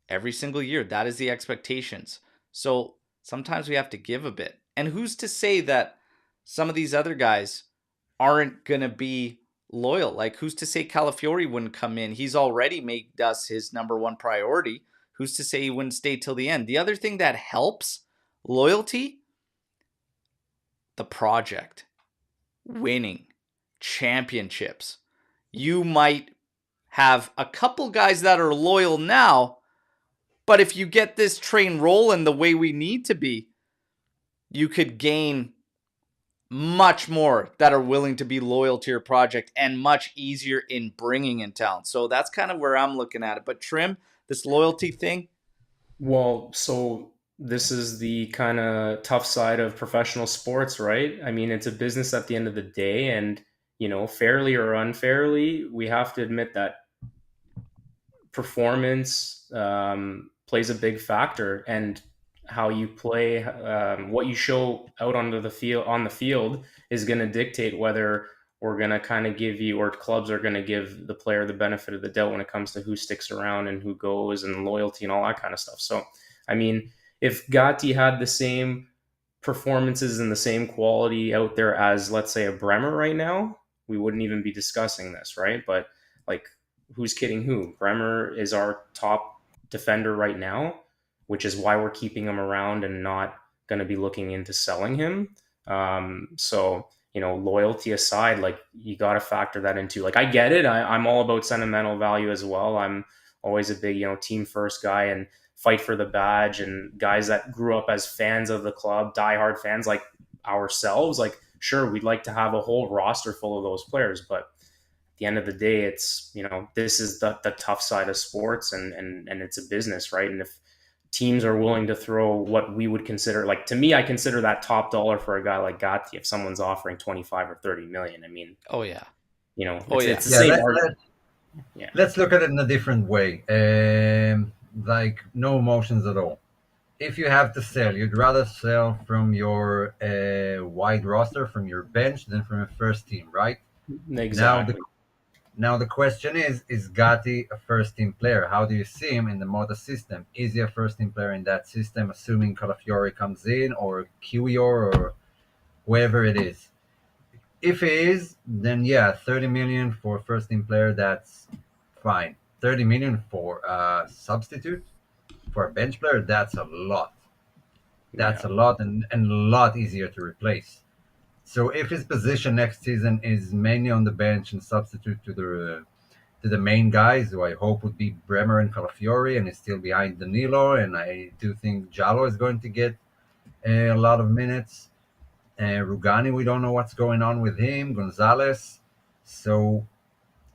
every single year. That is the expectations. So sometimes we have to give a bit. And who's to say that some of these other guys aren't going to be loyal? Like, who's to say Calafiori wouldn't come in? He's already made us his number one priority. Who's to say he wouldn't stay till the end? The other thing that helps loyalty, the project, winning, championships. You might have a couple guys that are loyal now, but if you get this train rolling the way we need to be, you could gain much more that are willing to be loyal to your project and much easier in bringing in talent. So that's kind of where I'm looking at it. But Trim, this loyalty thing, Well, so this is the kind of tough side of professional sports, right? I mean, it's a business at the end of the day, and fairly or unfairly, we have to admit that performance plays a big factor, and how you play, what you show out on the field is going to dictate whether we're going to kind of give you, or clubs are going to give the player the benefit of the doubt when it comes to who sticks around and who goes and loyalty and all that kind of stuff. So, I mean, if Gatti had the same performances and the same quality out there as, let's say, a Bremer right now, we wouldn't even be discussing this, right? But like, who's kidding who? Bremer is our top defender right now, which is why we're keeping him around and not going to be looking into selling him. So, loyalty aside, like, you got to factor that into, like, I get it. I'm all about sentimental value as well. I'm always a big, team first guy and fight for the badge, and guys that grew up as fans of the club, diehard fans like ourselves, like, sure, we'd like to have a whole roster full of those players, but at the end of the day, it's, this is the tough side of sports, and it's a business, right? And if teams are willing to throw what we would consider, like, to me, I consider that top dollar for a guy like Gatti, if someone's offering 25 or 30 million, I mean, oh yeah, it's the same argument. Let's look at it in a different way. Like, no emotions at all. If you have to sell, you'd rather sell from your wide roster, from your bench, than from a first team, right? Exactly. Now the question is Gatti a first team player? How do you see him in the Motta system? Is he a first team player in that system, assuming Calafiori comes in, or Kiwior, or whoever it is? If he is, then yeah, 30 million for a first team player, that's fine. 30 million for a substitute, for a bench player, that's a lot. That's a lot, and a lot easier to replace. So if his position next season is mainly on the bench and substitute to the main guys, who I hope would be Bremer and Calafiori, and is still behind Danilo, and I do think Giallo is going to get a lot of minutes. Rugani, we don't know what's going on with him. Gonzalez. So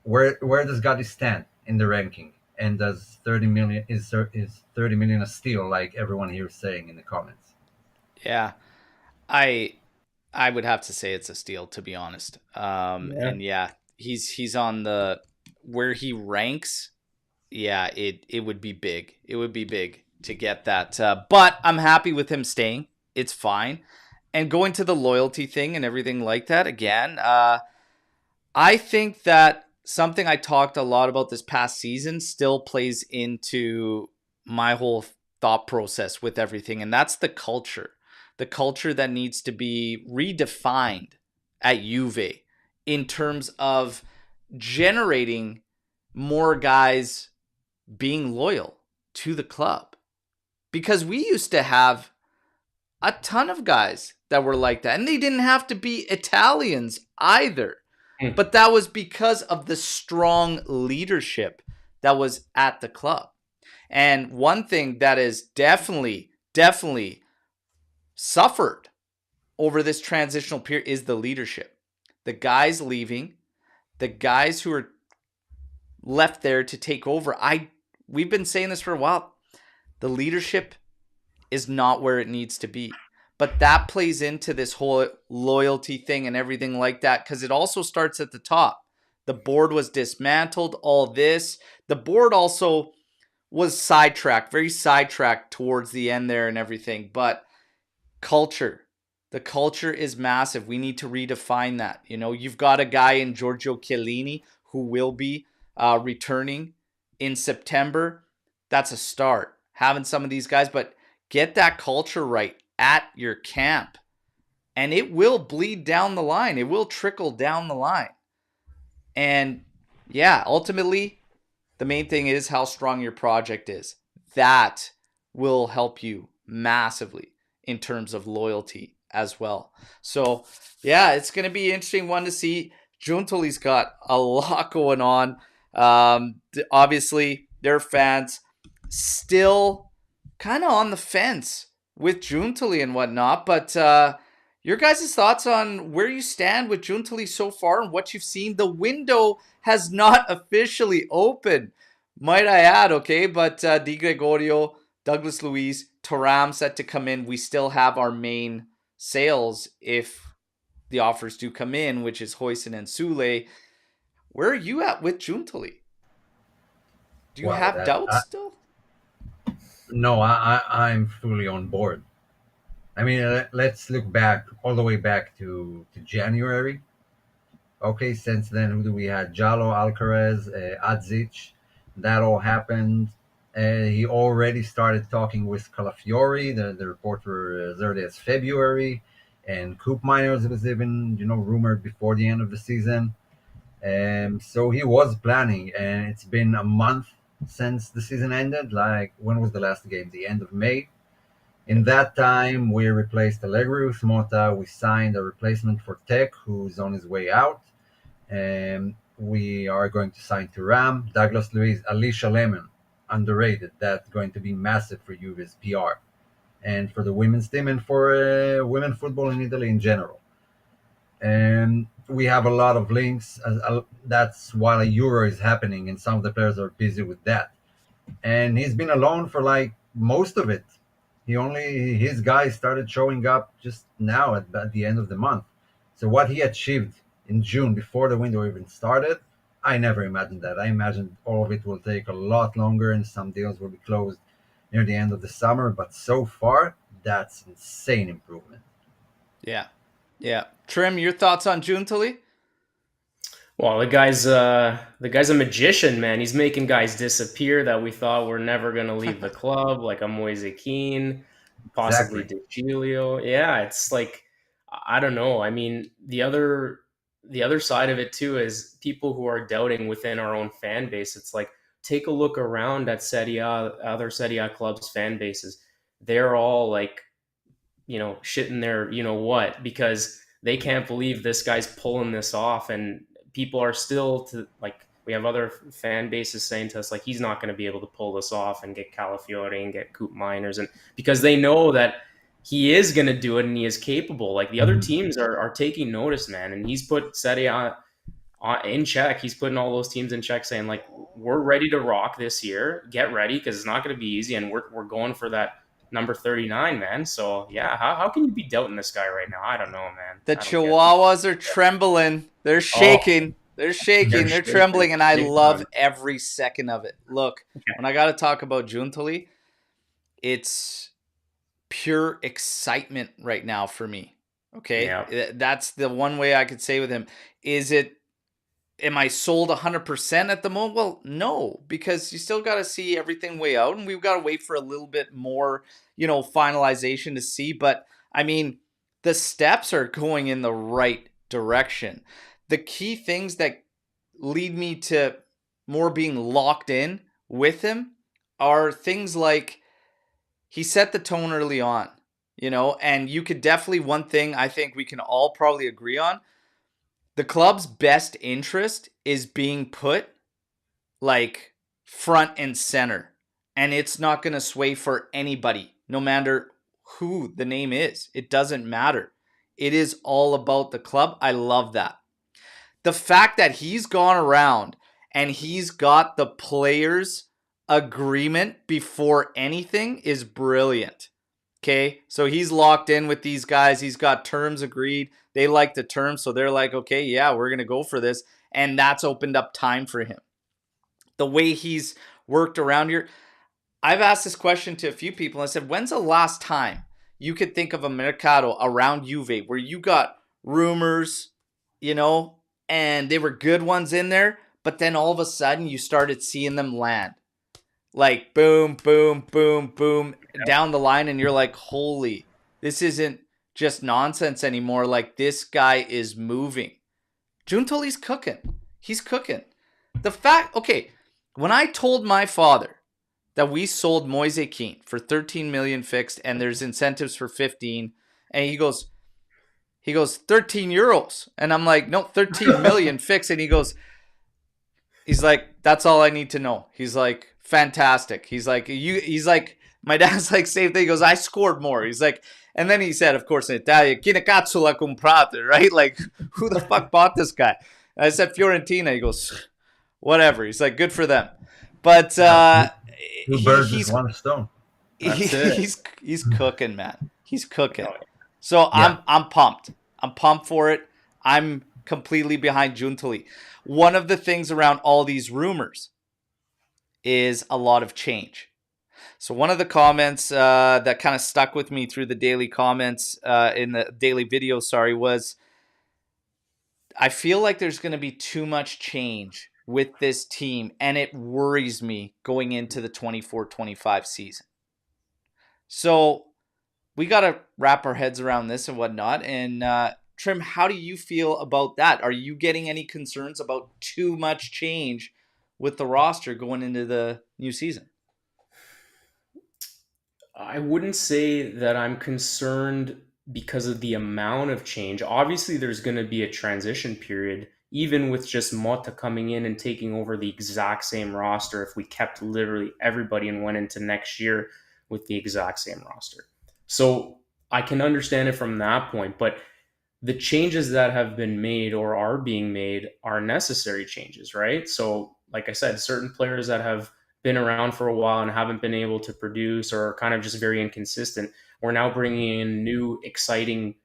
where does Gatti stand in the ranking? And does 30 million is 30 million a steal, like everyone here is saying in the comments? Yeah, I would have to say it's a steal, to be honest. And yeah, he's on the, where he ranks. Yeah, it would be big. It would be big to get that. But I'm happy with him staying. It's fine. And going to the loyalty thing and everything like that, again, I think that something I talked a lot about this past season still plays into my whole thought process with everything, and that's the culture. The culture that needs to be redefined at Juve in terms of generating more guys being loyal to the club. Because we used to have a ton of guys that were like that, and they didn't have to be Italians either. But that was because of the strong leadership that was at the club. And one thing that is definitely suffered over this transitional period is the leadership. The guys leaving, the guys who are left there to take over. We've been saying this for a while. The leadership is not where it needs to be. But that plays into this whole loyalty thing and everything like that, because it also starts at the top. The board was dismantled, all this. The board also was sidetracked, very sidetracked towards the end there and everything. But culture, the culture is massive. We need to redefine that. You've got a guy in Giorgio Chiellini who will be returning in September. That's a start. Having some of these guys, but get that culture right at your camp, and it will bleed down the line. It will trickle down the line. And yeah, ultimately, the main thing is how strong your project is. That will help you massively in terms of loyalty as well. So yeah, it's going to be an interesting one to see. Giuntoli's got a lot going on. Obviously, their fans still kind of on the fence with Giuntoli and whatnot, but your guys' thoughts on where you stand with Giuntoli so far and what you've seen. The window has not officially opened, might I add, okay? But Di Gregorio, Douglas Luiz, thuram set to come in. We still have our main sales if the offers do come in, which is Huijsen and Sule. Where are you at with Giuntoli? Do you Wow, have doubts still? no, I'm fully on board. I mean, let's look back all the way back to January. Okay, since then, who do we had? Jalo, Alcaraz, Adzic. That all happened. He already started talking with Calafiori, the reporter, as early as February, and koopmeiners was even rumored before the end of the season. So he was planning, and it's been a month since the season ended. Like, when was the last game? The end of May. In that time, we replaced Allegri with Motta. We signed a replacement for Tech, who's on his way out. And we are going to sign Thuram, Douglas Luiz, Alicia Lemon, underrated. That's going to be massive for Juve's PR and for the women's team and for women football in Italy in general. And we have a lot of links. That's while a Euro is happening, and some of the players are busy with that. And he's been alone for like most of it. His guys started showing up just now at the end of the month. So what he achieved in June before the window even started, I never imagined that. I imagined all of it will take a lot longer and some deals will be closed near the end of the summer. But so far, that's insane improvement. Yeah. Yeah. Trim, your thoughts on Giuntoli? Well, the guy's a magician, man. He's making guys disappear that we thought were never going to leave the club, like a Moise Kean, possibly Exactly. De Giglio. Yeah, it's like I don't know. I mean, the other side of it too is people who are doubting within our own fan base. It's like take a look around at Serie A, other Serie A clubs' fan bases. They're all like shitting their what because they can't believe this guy's pulling this off, and people are still to like we have other fan bases saying to us like he's not going to be able to pull this off and get Calafiore and get koopmeiners, and because they know that he is going to do it and he is capable. Like the other teams are taking notice, man, and he's put Serie A in check. He's putting all those teams in check, saying like we're ready to rock this year. Get ready because it's not going to be easy, and we're going for that number 39, man. So yeah, how can you be doubting this guy right now? I don't know, man. The I don't get it. Chihuahuas are trembling. They're shaking. They're shaking. They're trembling, and I Big love time. every second of it. Look, when I got to talk about Giuntoli, it's pure excitement right now for me. Okay? Yeah. That's the one way I could say with him. Am I sold 100% at the moment? Well, no, because you still got to see everything weigh out, and we've got to wait for a little bit more, finalization to see. But I mean, the steps are going in the right direction. The key things that lead me to more being locked in with him are things like he set the tone early on, and you could definitely, one thing I think we can all probably agree on, the club's best interest is being put like front and center. And it's not going to sway for anybody, no matter who the name is. It doesn't matter. It is all about the club. I love that. The fact that he's gone around and he's got the players' agreement before anything is brilliant. Okay, so he's locked in with these guys. He's got terms agreed. They like the terms, so they're like, okay, yeah, we're going to go for this. And that's opened up time for him. The way he's worked around here. I've asked this question to a few people. And I said, when's the last time you could think of a mercato around Juve where you got rumors, and they were good ones in there, but then all of a sudden you started seeing them land? Like boom, boom, boom, boom down the line, and you're like, holy, this isn't just nonsense anymore. Like, this guy is moving. Giuntoli's cooking. He's cooking. Okay, when I told my father that we sold Moise Kean for 13 million fixed and there's incentives for 15, and he goes 13 euros. And I'm like, no, 13 million fixed. And he's like, that's all I need to know. He's like, fantastic. He's like, my dad's like, same thing. He goes, I scored more. He's like, and then he said, of course, in Italian, "Chi ne cazzo l'ha comprato?" Right? Like, who the fuck bought this guy? And I said, Fiorentina. He goes, whatever. He's like, good for them. But Two birds with one stone. That's it. he's cooking, man. He's cooking. So I'm pumped. I'm pumped for it. I'm completely behind Giuntoli. One of the things around all these rumors is a lot of change. So one of the comments that kind of stuck with me through the daily comments in the daily video, was I feel like there's going to be too much change with this team, and it worries me going into the 24-25 season. So we got to wrap our heads around this and whatnot. And Trim, how do you feel about that? Are you getting any concerns about too much change with the roster going into the new season? I wouldn't say that I'm concerned because of the amount of change. Obviously, there's going to be a transition period, even with just Motta coming in and taking over the exact same roster. If we kept literally everybody and went into next year with the exact same roster. So I can understand it from that point, but the changes that have been made or are being made are necessary changes, right? So, like I said, certain players that have been around for a while and haven't been able to produce or are kind of just very inconsistent, we're now bringing in new, exciting,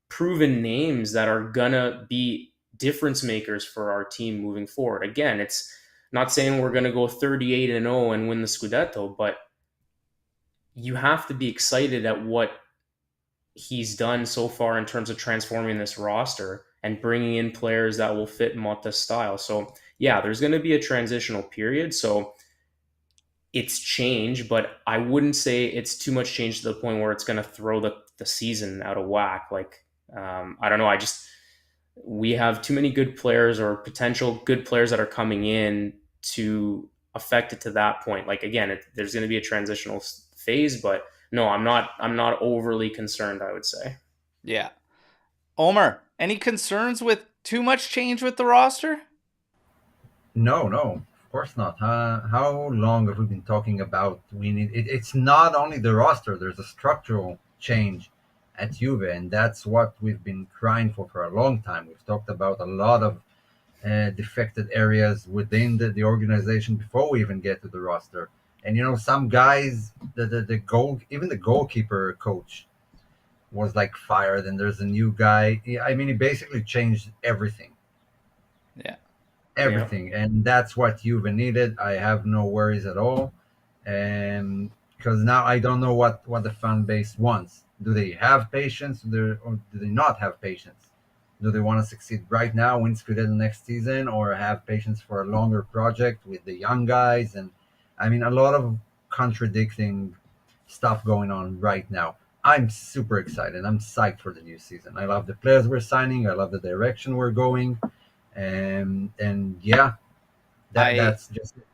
proven names that are gonna be difference makers for our team moving forward. Again, it's not saying we're gonna go 38-0 and win the Scudetto, but you have to be excited at what he's done so far in terms of transforming this roster and bringing in players that will fit Motta's style. So yeah, there's going to be a transitional period. So it's change, but I wouldn't say it's too much change to the point where it's going to throw the season out of whack. Like, I don't know. We have too many good players or potential good players that are coming in to affect it to that point. Like, again, there's going to be a transitional phase, but no, I'm not overly concerned, I would say. Yeah. Omer, any concerns with too much change with the roster? No, no, of course not. How long have we been talking about we need it's not only the roster, there's a structural change at Juve, and that's what we've been crying for a long time. We've talked about a lot of defected areas within the organization before we even get to the roster. And some guys, the goal, even the goalkeeper coach was like fired, and there's a new guy. I mean, he basically changed everything. Yeah. Everything, and that's what Juve needed. I have no worries at all, and because now I don't know what the fan base wants. Do they have patience, or do they not have patience? Do they want to succeed right now, win Scudetto next season, or have patience for a longer project with the young guys? And I mean, a lot of contradicting stuff going on right now. I'm super excited. I'm psyched for the new season. I love the players we're signing. I love the direction we're going, and yeah, that's just it.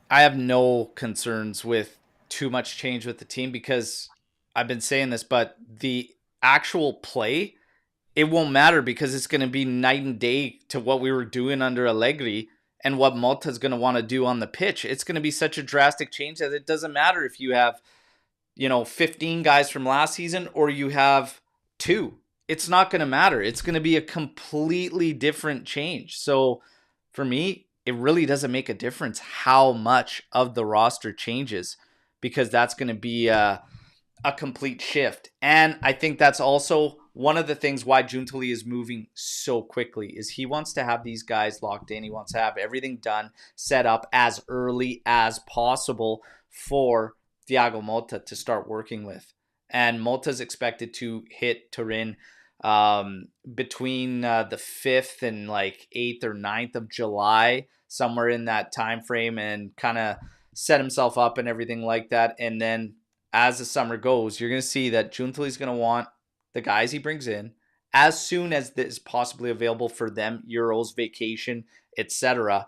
I have no concerns with too much change with the team because I've been saying this, but the actual play, it won't matter because it's going to be night and day to what we were doing under Allegri and what Motta's going to want to do on the pitch. It's going to be such a drastic change that it doesn't matter if you have, 15 guys from last season or you have 2. It's not going to matter. It's going to be a completely different change. So for me, it really doesn't make a difference how much of the roster changes because that's going to be a complete shift. And I think that's also one of the things why Giuntoli is moving so quickly is he wants to have these guys locked in. He wants to have everything done, set up as early as possible for Thiago Motta to start working with. And Motta's expected to hit Turin between the 5th and like 8th or 9th of July, somewhere in that time frame, and kind of set himself up and everything like that. And then as the summer goes, you're going to see that Giuntoli's going to want the guys he brings in as soon as this is possibly available for them, Euros, vacation, etc.,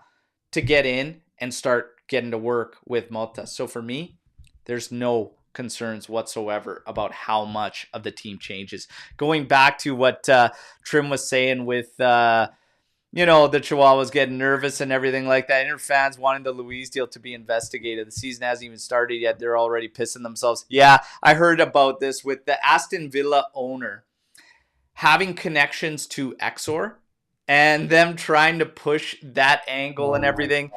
to get in and start getting to work with Motta. So for me, there's no concerns whatsoever about how much of the team changes. Going back to what Trim was saying with, the Chihuahuas getting nervous and everything like that. Inter fans wanting the Luis deal to be investigated. The season hasn't even started yet. They're already pissing themselves. Yeah, I heard about this with the Aston Villa owner having connections to Exor and them trying to push that angle and everything.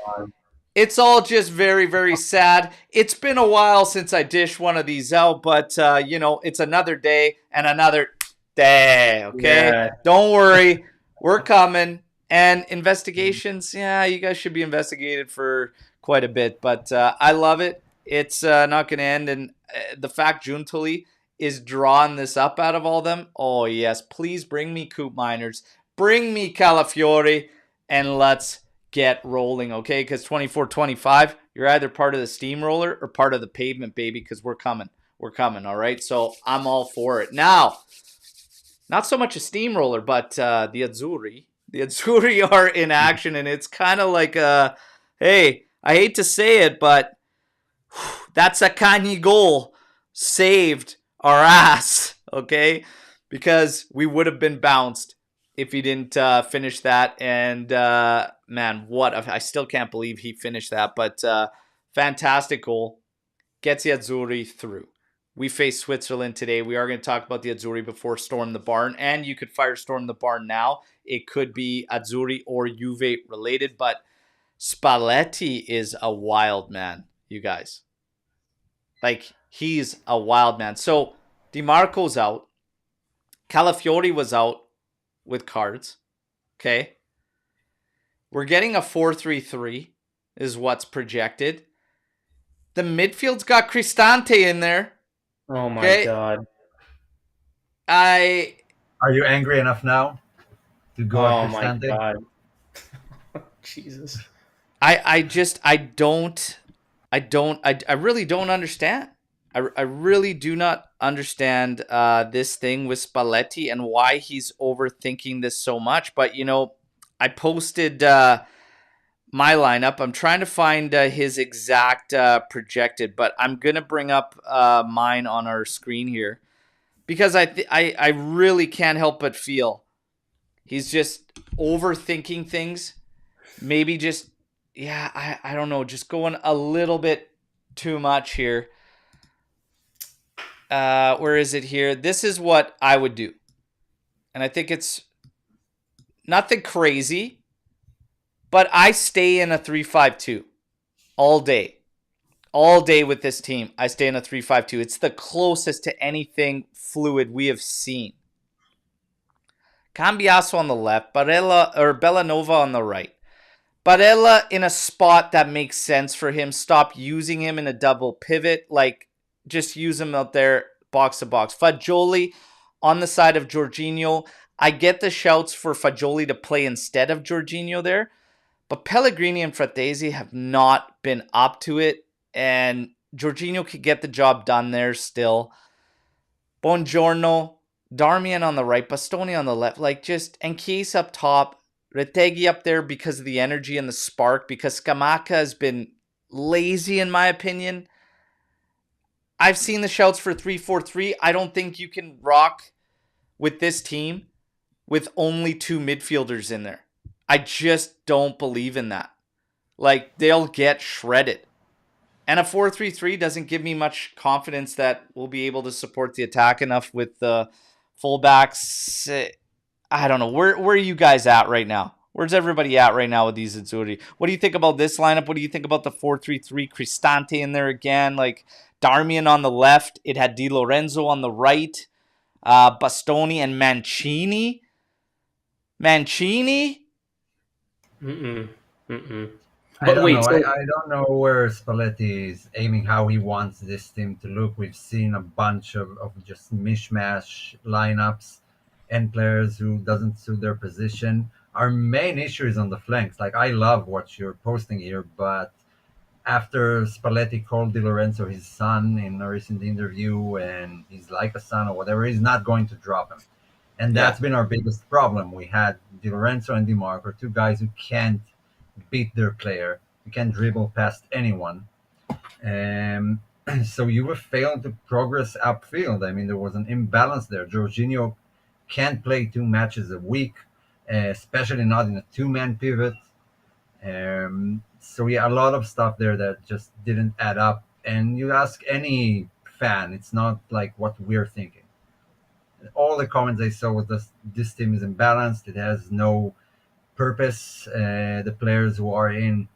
It's all just very, very sad. It's been a while since I dished one of these out, but, it's another day and another Okay? Yeah. Don't worry. We're coming. And investigations, yeah, you guys should be investigated for quite a bit. But I love it. It's not going to end. And the fact Giuntoli is drawing this up out of all of them, oh, yes. Please bring me koopmeiners. Bring me Calafiore. And let's get rolling, okay? Because 24-25, you're either part of the steamroller or part of the pavement, baby, because we're coming. We're coming, all right? So I'm all for it. Now, not so much a steamroller, but the Azzurri. The Azzurri are in action, and it's kind of like hey, I hate to say it, but that's a Kanye goal saved our ass, okay? Because we would have been bounced if he didn't finish that. And man, I still can't believe he finished that, but fantastic goal. Gets the Azzurri through. We face Switzerland today. We are going to talk about the Azzurri before Storm the Barn, and you could firestorm the barn now. It could be Azzurri or Juve related, but Spalletti is a wild man, you guys. Like, he's a wild man. So, DiMarco's out. Calafiore was out with cards. Okay. We're getting a 4-3-3 is what's projected. The midfield's got Cristante in there. Oh my God. Are you angry enough now to go at Oh my Cristante? God. Jesus. I really don't understand. I really do not understand this thing with Spalletti and why he's overthinking this so much. But, I posted my lineup. I'm trying to find his exact projected, but I'm going to bring up mine on our screen here because I really can't help but feel he's just overthinking things. Maybe just, I don't know, just going a little bit too much here. Where is it here? This is what I would do. And I think it's nothing crazy, but I stay in a 3-5-2 all day. All day with this team, I stay in a 3-5-2. It's the closest to anything fluid we have seen. Cambiaso on the left, Bellanova on the right. Barella in a spot that makes sense for him. Stop using him in a double pivot. Like, just use him out there, box to box. Fagioli on the side of Jorginho. I get the shouts for Fagioli to play instead of Jorginho there. But Pellegrini and Fratesi have not been up to it. And Jorginho could get the job done there still. Buongiorno. Darmian on the right. Bastoni on the left. And Chiesa up top. Retegui up there because of the energy and the spark. Because Scamacca has been lazy, in my opinion. I've seen the shouts for 3-4-3. I don't think you can rock with this team with only two midfielders in there. I just don't believe in that. Like, they'll get shredded. And a 4-3-3 doesn't give me much confidence that we'll be able to support the attack enough with the fullbacks. I don't know. Where are you guys at right now? Where's everybody at right now with these Azzurri? What do you think about this lineup? What do you think about the 4-3-3? Cristante in there again. Like, Darmian on the left. It had Di Lorenzo on the right. Bastoni and Mancini. Mancini? I don't know. I don't know where Spalletti is aiming, how he wants this team to look. We've seen a bunch of just mishmash lineups and players who doesn't suit their position. Our main issue is on the flanks. Like, I love what you're posting here, but after Spalletti called Di Lorenzo his son in a recent interview, and he's like a son or whatever, he's not going to drop him. And that's been our biggest problem. We had Di Lorenzo and DiMarco, two guys who can't beat their player. You can dribble past anyone. So you were failing to progress upfield. I mean, there was an imbalance there. Jorginho can't play 2 matches a week, especially not in a 2-man pivot. So a lot of stuff there that just didn't add up. And you ask any fan, it's not like what we're thinking. All the comments I saw was this team is imbalanced. It has no purpose. The players who are in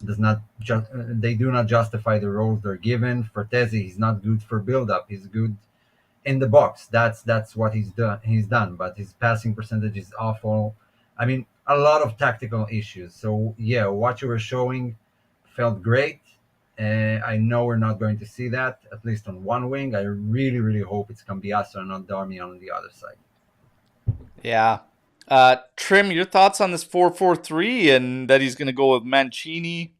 they do not justify the roles they're given. Fratesi, he's not good for build-up. He's good in the box. That's what he's done. He's done, but his passing percentage is awful. I mean, a lot of tactical issues. So yeah, what you were showing felt great. I know we're not going to see that at least on one wing. I really, really hope it's Cambiasso and not Darmian on the other side. Yeah. Trim, your thoughts on this 4-4-3 and that he's going to go with Mancini?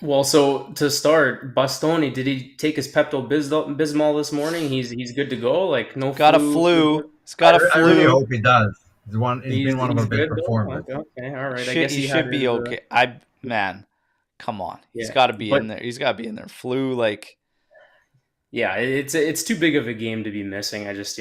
Well, so to start, Bastoni, did he take his Pepto Bismol this morning? He's good to go. Like no Got a flu. flu. He's got a I really flu. hope he does. He's been one of He's our best good though. performers. Okay, okay, all right. I Should guess he he had should his be okay. Man, come on. He's yeah, got to be but in there. He's got to be in there. Flu, like, yeah, it's too big of a game to be missing. I just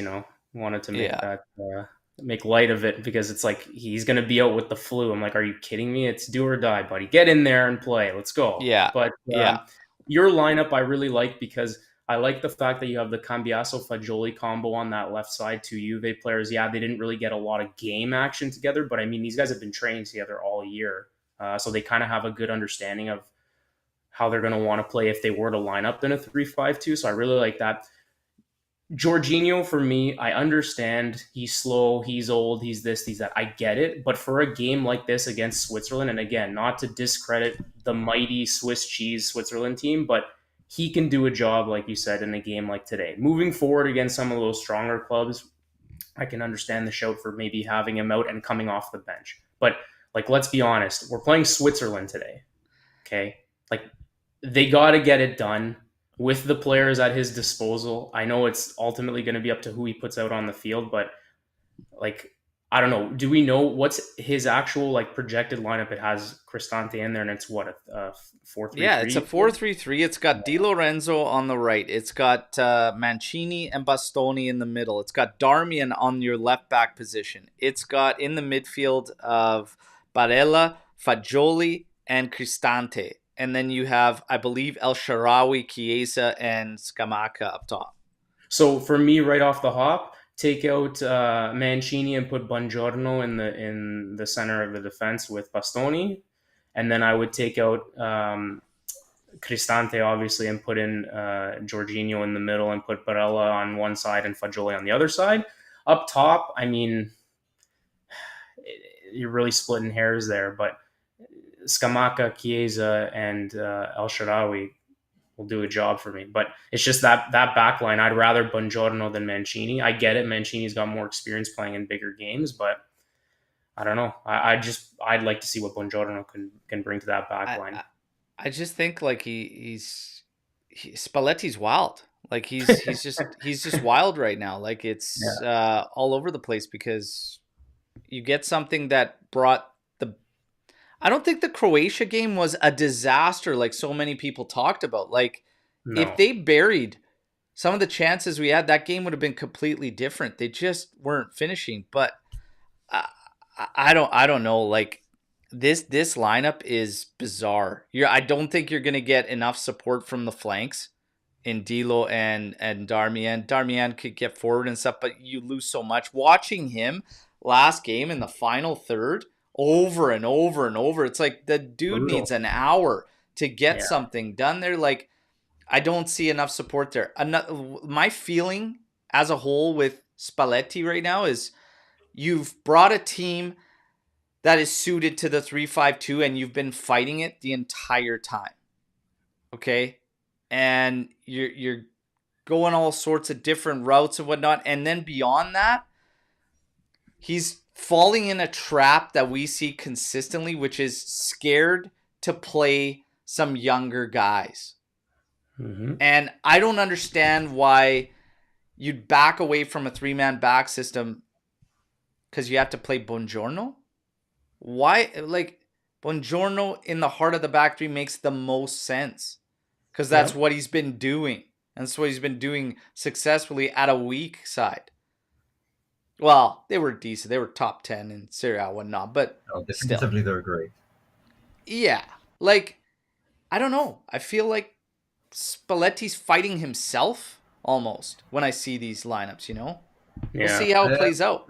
wanted to make yeah, that make light of it because it's like he's gonna be out with the flu. I'm like, are you kidding me? It's do or die, buddy. Get in there and play. Let's go. yeah, But yeah, your lineup I really like because I like the fact that you have the Cambiasso Fagioli combo on that left side. Two Juve players. Yeah, they didn't really get a lot of game action together, but I mean these guys have been training together all year, so they kind of have a good understanding of how they're going to want to play if they were to line up in a 3-5-2. So I really like that. Jorginho, for me, I understand he's slow, he's old, he's this, he's that. I get it. But for a game like this against Switzerland, and again, not to discredit the mighty Swiss cheese Switzerland team, but he can do a job, like you said, in a game like today. Moving forward against some of those stronger clubs, I can understand the shout for maybe having him out and coming off the bench. But like, let's be honest, we're playing Switzerland today. Okay. Like, they got to get it done with the players at his disposal. I know it's ultimately going to be up to who he puts out on the field, but like, I don't know. Do we know what's his actual like projected lineup? It has Cristante in there, and it's what a 4-3-3. yeah. It's a 4-3-3. It's got Di Lorenzo on the right. It's got Mancini and Bastoni in the middle. It's got Darmian on your left back position. It's got in the midfield of Barella, Fagioli, and Cristante. And then you have, I believe, El Shaarawy, Chiesa, and Scamacca up top. So for me, right off the hop, take out Mancini and put Buongiorno in the center of the defense with Bastoni, and then I would take out Cristante obviously and put in Jorginho in the middle and put Barella on one side and Fagioli on the other side. Up top, I mean, you're really splitting hairs there, but Scamacca, Chiesa, and El Shaarawy will do a job for me. But it's just that back line. I'd rather Buongiorno than Mancini. I get it. Mancini's got more experience playing in bigger games, but I don't know. I'd like to see what Buongiorno can bring to that back line. I just think like Spalletti's wild. Like he's just wild right now. Like it's all over the place because you get something that brought I don't think the Croatia game was a disaster like so many people talked about. Like, if they buried some of the chances we had, that game would have been completely different. They just weren't finishing. But I don't know. Like, this lineup is bizarre. I don't think you're going to get enough support from the flanks in Dilo and Darmian. Darmian could get forward and stuff, but you lose so much. Watching him last game in the final third, over and over and over. It's like the dude needs an hour to get something done there. Like, I don't see enough support there. My feeling as a whole with Spalletti right now is you've brought a team that is suited to the 3-5-2 and you've been fighting it the entire time. Okay? And you're going all sorts of different routes and whatnot. And then beyond that, he's falling in a trap that we see consistently, which is scared to play some younger guys. Mm-hmm. And I don't understand why you'd back away from a 3-man back system because you have to play Buongiorno. Why? Like, Buongiorno in the heart of the back three makes the most sense because that's what he's been doing. And that's what he's been doing successfully at a weak side. Well, they were decent. They were top 10 in Serie and whatnot, but defensively they're great. Yeah. Like, I don't know. I feel like Spalletti's fighting himself almost when I see these lineups, Yeah. We'll see how it plays out.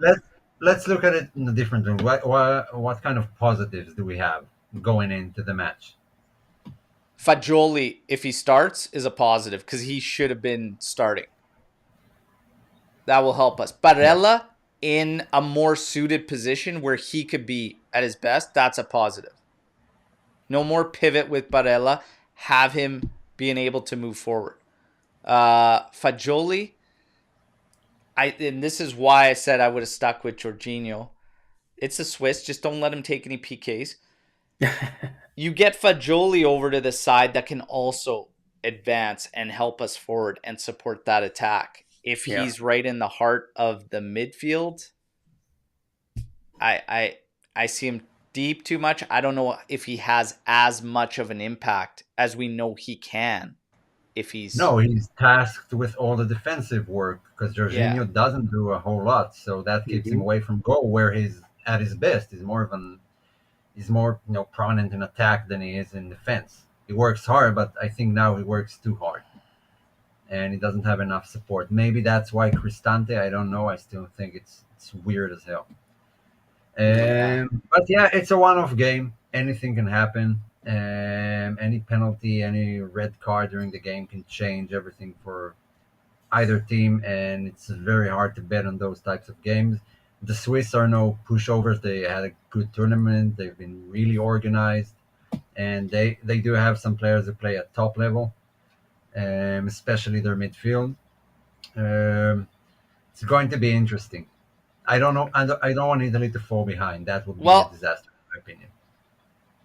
Let's look at it in a different way. What kind of positives do we have going into the match? Fagioli, if he starts, is a positive because he should have been starting. That will help us. Barella in a more suited position where he could be at his best, that's a positive. No more pivot with Barella. Have him being able to move forward. Fagioli, and this is why I said I would have stuck with Jorginho. It's a Swiss. Just don't let him take any PKs. You get Fagioli over to the side that can also advance and help us forward and support that attack. If he's right in the heart of the midfield, I see him deep too much. I don't know if he has as much of an impact as we know he can. If he's tasked with all the defensive work because Jorginho doesn't do a whole lot, so that keeps him away from goal where he's at his best. He's more prominent in attack than he is in defense. He works hard, but I think now he works too hard, and he doesn't have enough support. Maybe that's why Cristante. I don't know. I still think it's weird as hell. But yeah, it's a one-off game. Anything can happen. Any penalty, any red card during the game can change everything for either team, and it's very hard to bet on those types of games. The Swiss are no pushovers. They had a good tournament. They've been really organized, and they do have some players who play at top level, especially their midfield. It's going to be interesting. I don't know. I don't want Italy to fall behind. That would be a disaster, in my opinion.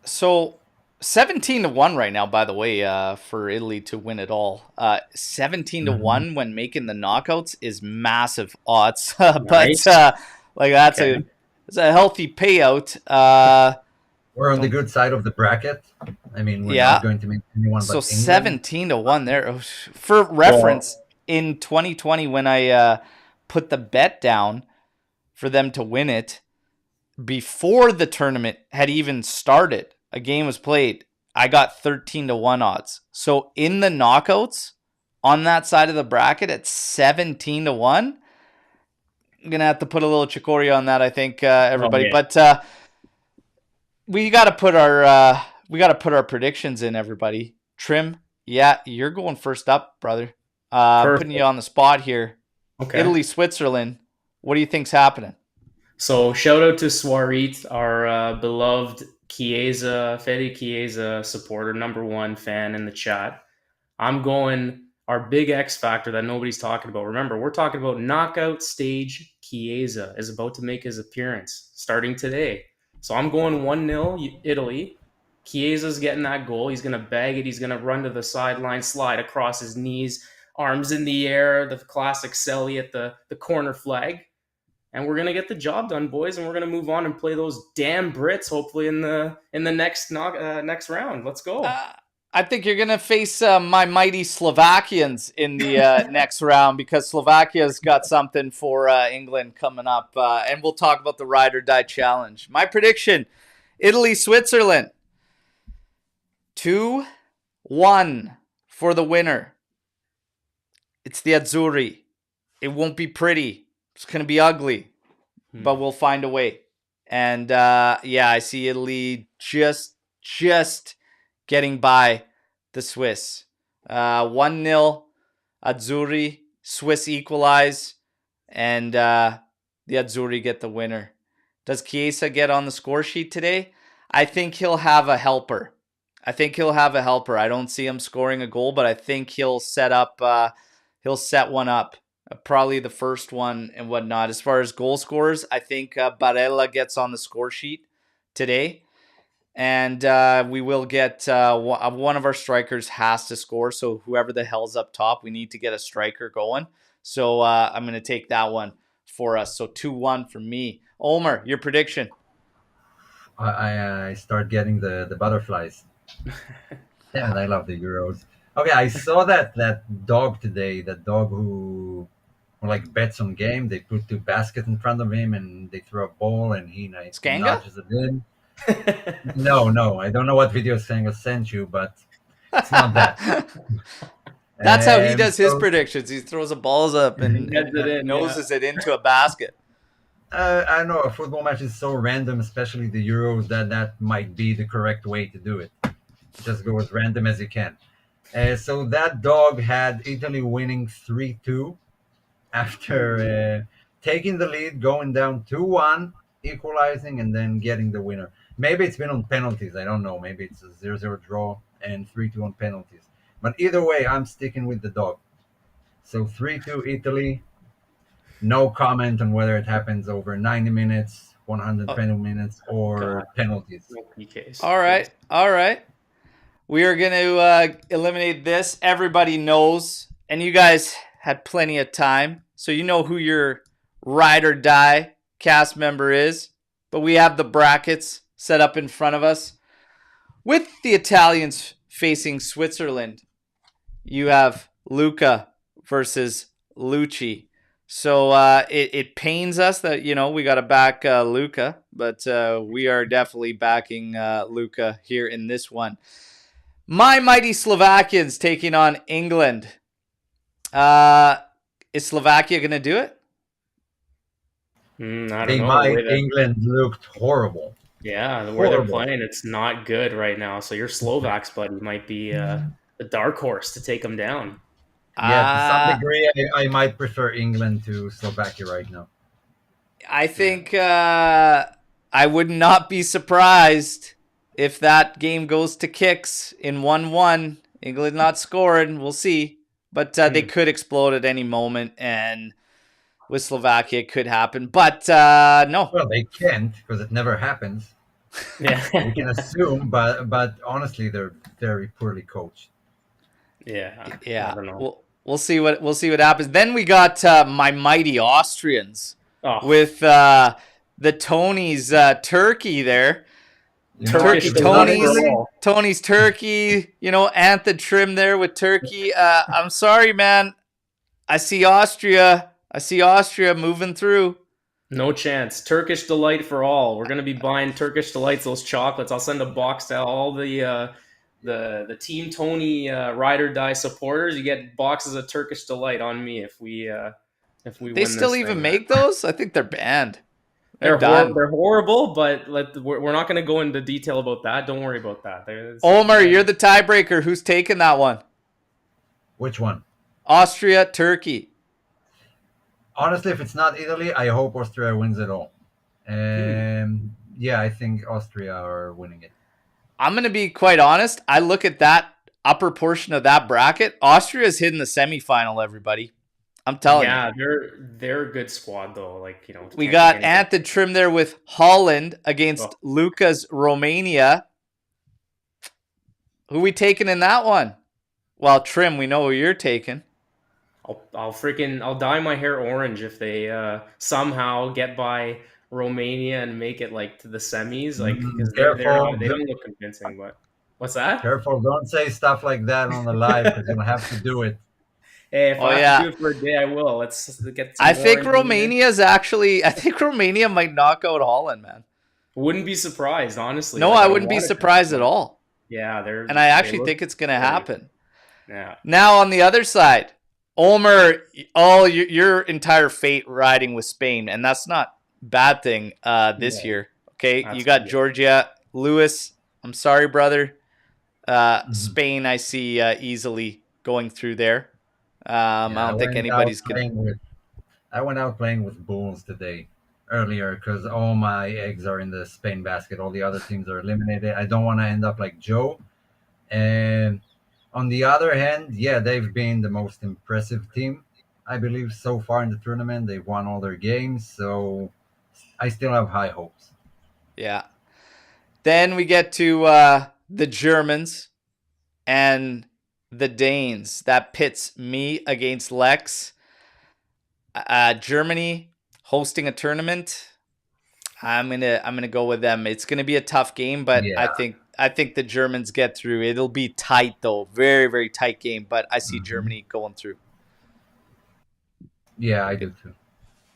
So 17-1 right now, by the way, for Italy to win it all. 17-1 when making the knockouts is massive odds, Nice. but that's a healthy payout. We're on the good side of the bracket. I mean, we're not going to make anyone but so England. 17-1 there. For reference, in 2020 when I put the bet down for them to win it, before the tournament had even started, a game was played, I got 13-1 odds. So in the knockouts, on that side of the bracket at 17-1, I'm gonna have to put a little chicory on that, I think, everybody. But we gotta put our predictions in, everybody. Trim, you're going first up, brother. Putting you on the spot here. Okay. Italy, Switzerland. What do you think's happening? So shout out to Swarit, our beloved Chiesa, Fede Chiesa supporter, #1 fan in the chat. I'm going our big X factor that nobody's talking about. Remember, we're talking about knockout stage. Chiesa is about to make his appearance starting today. So I'm going 1-0 Italy. Chiesa's getting that goal. He's going to bag it. He's going to run to the sideline, slide across his knees, arms in the air, the classic Selly at the corner flag. And we're going to get the job done, boys, and we're going to move on and play those damn Brits, hopefully, in the next round. Let's go. I think you're going to face my mighty Slovakians in the next round, because Slovakia's got something for England coming up. And we'll talk about the Ride or Die Challenge. My prediction, Italy, Switzerland. 2-1 for the winner. It's the Azzurri. It won't be pretty. It's going to be ugly, but we'll find a way. And I see Italy just getting by the Swiss. 1-0, Azzurri, Swiss equalize, and the Azzurri get the winner. Does Chiesa get on the score sheet today? I think he'll have a helper. I don't see him scoring a goal, but I think he'll set one up. Probably the first one and whatnot. As far as goal scorers, I think Barella gets on the score sheet today. And we will get one of our strikers has to score. So whoever the hell's up top, we need to get a striker going. So I'm going to take that one for us. So 2-1 for me. Omer, your prediction? I start getting the butterflies. Yeah, I love the Euros. Okay, I saw that dog today. That dog who bets on game. They put 2 baskets in front of him and they throw a ball and he notches it in. No, I don't know what video Skanga sent you, but it's not that. That's how he does his predictions. He throws the balls up and noses it into a basket. I don't know. A football match is so random, especially the Euros, that might be the correct way to do it. Just go as random as you can. So that dog had Italy winning 3-2. after taking the lead, going down 2-1, equalizing, and then getting the winner. Maybe it's been on penalties. I don't know. Maybe it's a 0-0 draw and 3-2 on penalties. But either way, I'm sticking with the dog. So 3-2 Italy. No comment on whether it happens over 90 minutes, 120 minutes, or God. penalties. No PKs. All right. Please. All right. We are going to eliminate this. Everybody knows, and you guys had plenty of time, so you know who your ride or die cast member is. But we have the brackets set up in front of us. With the Italians facing Switzerland, you have Luca versus Lucci. So it pains us that, we got to back Luca, but we are definitely backing Luca here in this one. My mighty Slovakians taking on England. Is Slovakia going to do it? I don't They know. might. England looked horrible. Yeah, the way they're playing, it's not good right now. So your Slovaks, buddy, might be a dark horse to take them down. Yeah, to some degree, I might prefer England to Slovakia right now. I think I would not be surprised if that game goes to kicks in 1-1. England not scoring, we'll see. But they could explode at any moment, and with Slovakia, it could happen. But no. Well, they can't because it never happens. Yeah, we can assume, but honestly, they're very poorly coached. Yeah. I don't know. We'll see what happens. Then we got my mighty Austrians with the Tony's turkey there. Tony's turkey. Anthem trim there with turkey. I'm sorry, man. I see Austria moving through. No chance. Turkish delight for all. We're gonna be buying Turkish delights, those chocolates. I'll send a box to all the Team Tony ride or die supporters. You get boxes of Turkish delight on me if we win. They still even make those? I think they're banned. They're horrible, but we're not going to go into detail about that. Don't worry about that. Omer, you're the tiebreaker. Who's taking that one? Which one? Austria, Turkey. Honestly, if it's not Italy, I hope Austria wins it all. Yeah, I think Austria are winning it. I'm going to be quite honest. I look at that upper portion of that bracket. Austria's hitting the semifinal, everybody. I'm telling you. Yeah, they're a good squad, though. We got Anthem trim there with Holland against Luca's Romania. Who we taking in that one? Well, Trim, we know who you're taking. I'll dye my hair orange if they somehow get by Romania and make it to the semis. Because they don't look convincing. But what's that? Careful! Don't say stuff like that on the live because you'll have to do it. Hey, if I have to do it for a day, I will. Let's get. I think Romania might knock out Holland, man. Wouldn't be surprised, honestly. No, I wouldn't be surprised at all. Yeah, and I actually think it's going to happen. Yeah. Now on the other side, Omer, your entire fate riding with Spain, and that's not a bad thing this year. Okay, you got Georgia, Lewis. I'm sorry, brother. Spain, I see easily going through there. I don't think anybody's going. I went out playing with Bulls today earlier because all my eggs are in the Spain basket. All the other teams are eliminated. I don't want to end up like Joe. And on the other hand, yeah, they've been the most impressive team, I believe, so far in the tournament. They've won all their games, so I still have high hopes. Yeah. Then we get to the Germans and the Danes. That pits me against Lex. Germany hosting a tournament. I'm gonna go with them. It's gonna be a tough game, but yeah. I think the Germans get through. It'll be tight though, very very tight game. But I see Germany going through. Yeah, I do too.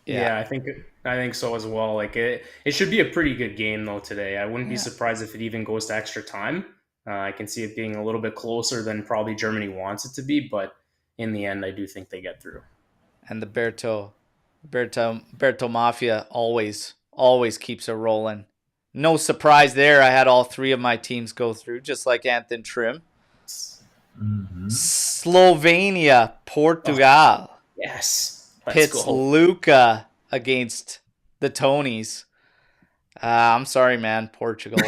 Yeah, I think so as well. It should be a pretty good game though today. I wouldn't be surprised if it even goes to extra time. I can see it being a little bit closer than probably Germany wants it to be, but in the end, I do think they get through. And the Berto Mafia always keeps it rolling. No surprise there. I had all three of my teams go through, just like Anthem Trim. Mm-hmm. Slovenia, Portugal. Yes. Let's pits go. Luca against the Tonys. I'm sorry, man. Portugal's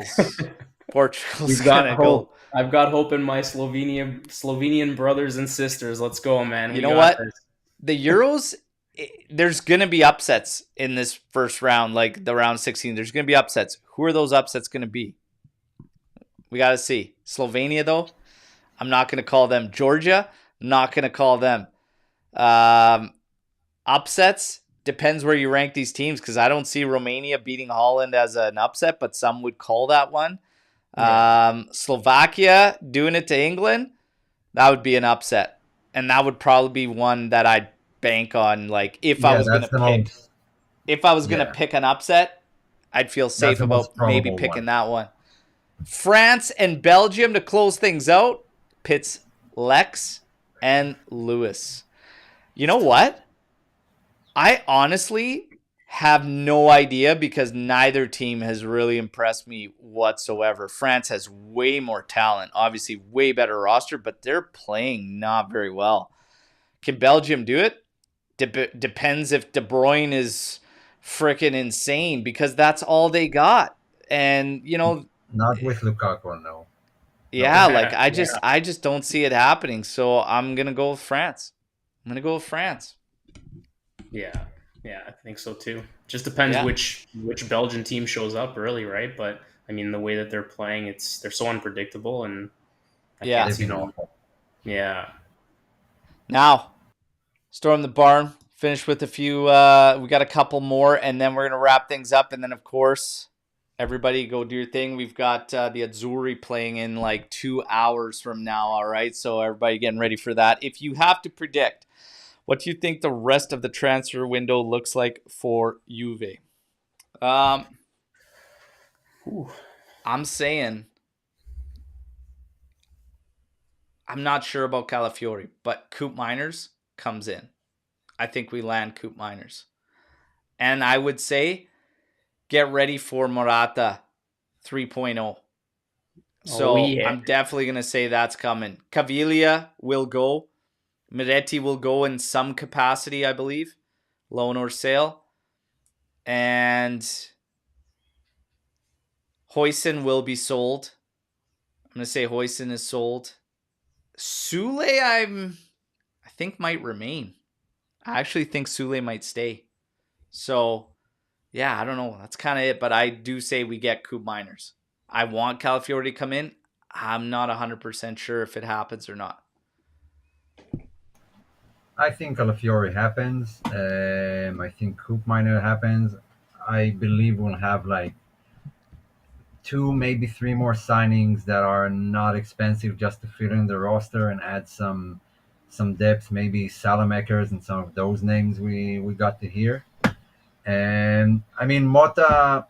We've got gonna go. hope. I've got hope in my Slovenian brothers and sisters. Let's go, man. You We know got what? this. The Euros, there's gonna be upsets in this first round, like the round 16. There's gonna be upsets. Who are those upsets gonna be? We gotta see. Slovenia, though, I'm not gonna call them. Georgia, I'm not gonna call them. Um, Upsets depends where you rank these teams, because I don't see Romania beating Holland as an upset, but some would call that one. Yeah. Slovakia doing it to England, that would be an upset, and that would probably be one that I'd bank on. Like if I Yeah, was that's gonna the pick, most. Yeah, an upset, I'd feel that's safe the most about maybe probable picking one. that one. France and Belgium to close things out. Pits Lex and Lewis. You know what? I honestly have no idea, because neither team has really impressed me whatsoever. France has way more talent, obviously way better roster, but they're playing not very well. Can Belgium do it? Depends if De Bruyne is freaking insane, because that's all they got. And Not with Lukaku, no. No. yeah, like I Yeah. just I just don't see it happening. So I'm gonna go with France. I'm gonna go with France. Yeah. Yeah, I think so too. Just depends Yeah. which Belgian team shows up, really, right? But I mean, the way that they're playing, they're so unpredictable, and I can't Yeah. They've see been them. awful. Yeah. Now, storm the barn. Finish with a few. We got a couple more, and then we're gonna wrap things up. And then, of course, everybody go do your thing. We've got the Azzurri playing in like 2 hours from now. All right, so everybody getting ready for that. If you have to predict, what do you think the rest of the transfer window looks like for Juve? Um, Ooh. I'm saying I'm not sure about Calafiori, but koopmeiners comes in. I think we land koopmeiners. And I would say get ready for Morata 3.0. Oh So yeah. I'm definitely going to say that's coming. Caviglia will go. Miretti will go in some capacity, I believe. Loan or sale. And Huijsen will be sold. I'm going to say Huijsen is sold. Sule, I think might remain. I actually think Sule might stay. So, yeah, I don't know. That's kind of it. But I do say we get koopmeiners. I want Calafiori to come in. I'm not 100% sure if it happens or not. I think Calafiori happens. I think Koopminer happens. I believe we'll have like two, maybe three more signings that are not expensive, just to fill in the roster and add some depth. Maybe Salamakers and some of those names we got to hear. And I mean, Motta,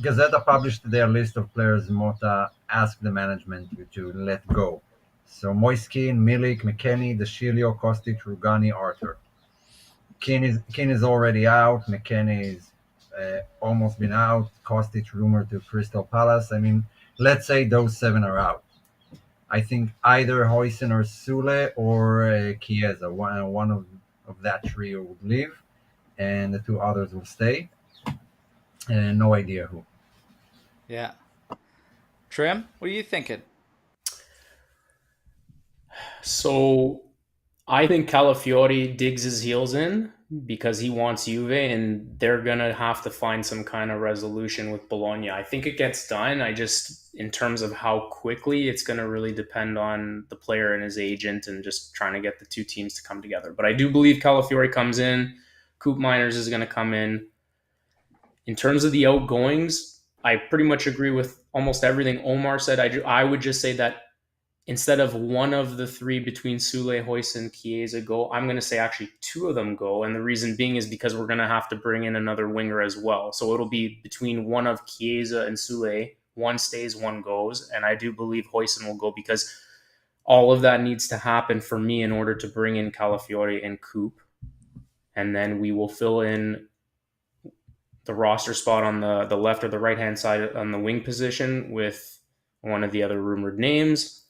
Gazeta published their list of players Motta asked the management to let go. So Moiskin, Milik, McKennie, Deshilio, Kostic, Rugani, Arthur. Keane is already out. McKennie is almost been out. Kostic rumored to Crystal Palace. I mean, let's say those seven are out. I think either Huijsen or Sule or Chiesa, one of that trio would leave, and the two others will stay. And no idea who. Yeah. Trim, what are you thinking? So I think Calafiori digs his heels in because he wants Juve, and they're gonna have to find some kind of resolution with Bologna. I think it gets done. I just, in terms of how quickly, it's gonna really depend on the player and his agent, and just trying to get the two teams to come together. But I do believe Calafiori comes in. koopmeiners is gonna come in. In terms of the outgoings, I pretty much agree with almost everything Omer said. I would just say that instead of one of the three between Sule, Huijsen, and Chiesa go, I'm going to say actually two of them go. And the reason being is because we're going to have to bring in another winger as well. So it'll be between one of Chiesa and Sule. One stays, one goes. And I do believe Huijsen will go, because all of that needs to happen for me in order to bring in Calafiori and Coop. And then we will fill in the roster spot on the left or the right-hand side on the wing position with one of the other rumored names.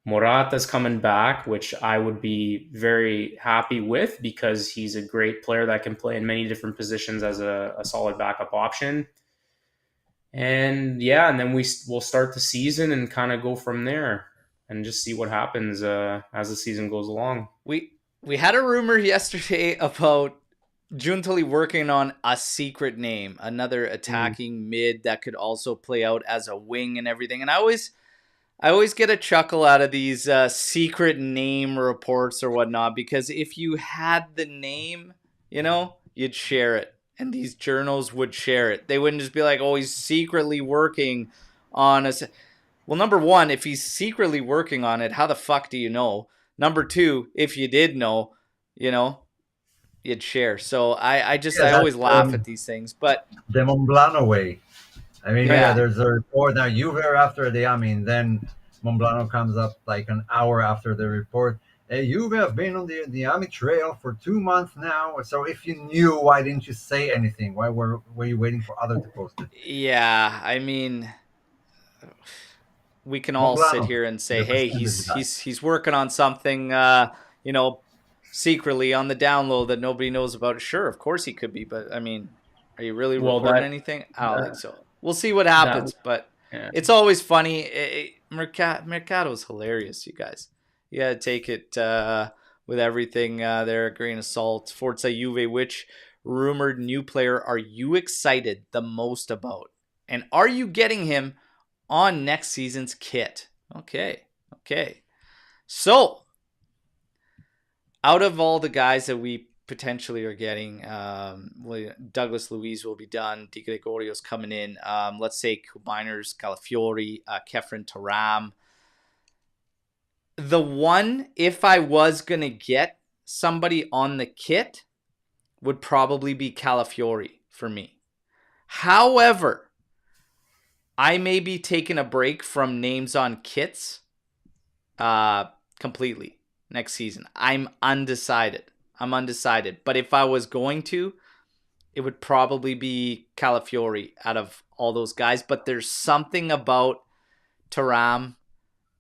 Morata's coming back, which I would be very happy with because he's a great player that can play in many different positions as a solid backup option. And yeah, and then we'll start the season and kind of go from there and just see what happens as the season goes along. We had a rumor yesterday about Giuntoli working on a secret name, another attacking mid that could also play out as a wing and everything. And I always get a chuckle out of these secret name reports or whatnot, because if you had the name, you'd share it. And these journals would share it. They wouldn't just be like, oh, he's secretly working on a... Well, number one, if he's secretly working on it, how the fuck do you know? Number two, if you did know, you'd share. So I always laugh at these things. But the Monblano way. I mean, there's a report now. Juve after then Monblano comes up like an hour after the report. Hey, Juve have been on the Army trail for 2 months now. So if you knew, why didn't you say anything? Why were you waiting for others to post it? Yeah, I mean, we can all sit here and say, hey, he's working on something, secretly on the down low that nobody knows about. Sure, of course he could be, but I mean, are you really reporting anything? I don't think so. We'll see what happens, but it's always funny. Mercato is hilarious, you guys. You gotta take it with everything there, a grain of salt. Forza Juve, which rumored new player are you excited the most about? And are you getting him on next season's kit? Okay. So, out of all the guys that we potentially are getting, Douglas Luiz will be done. Di Gregorio's coming in. Let's say koopmeiners, Calafiori, Kefren Thuram. The one, if I was going to get somebody on the kit, would probably be Calafiori for me. However, I may be taking a break from names on kits completely next season. I'm undecided. But if I was going to, it would probably be Calafiori out of all those guys. But there's something about Thuram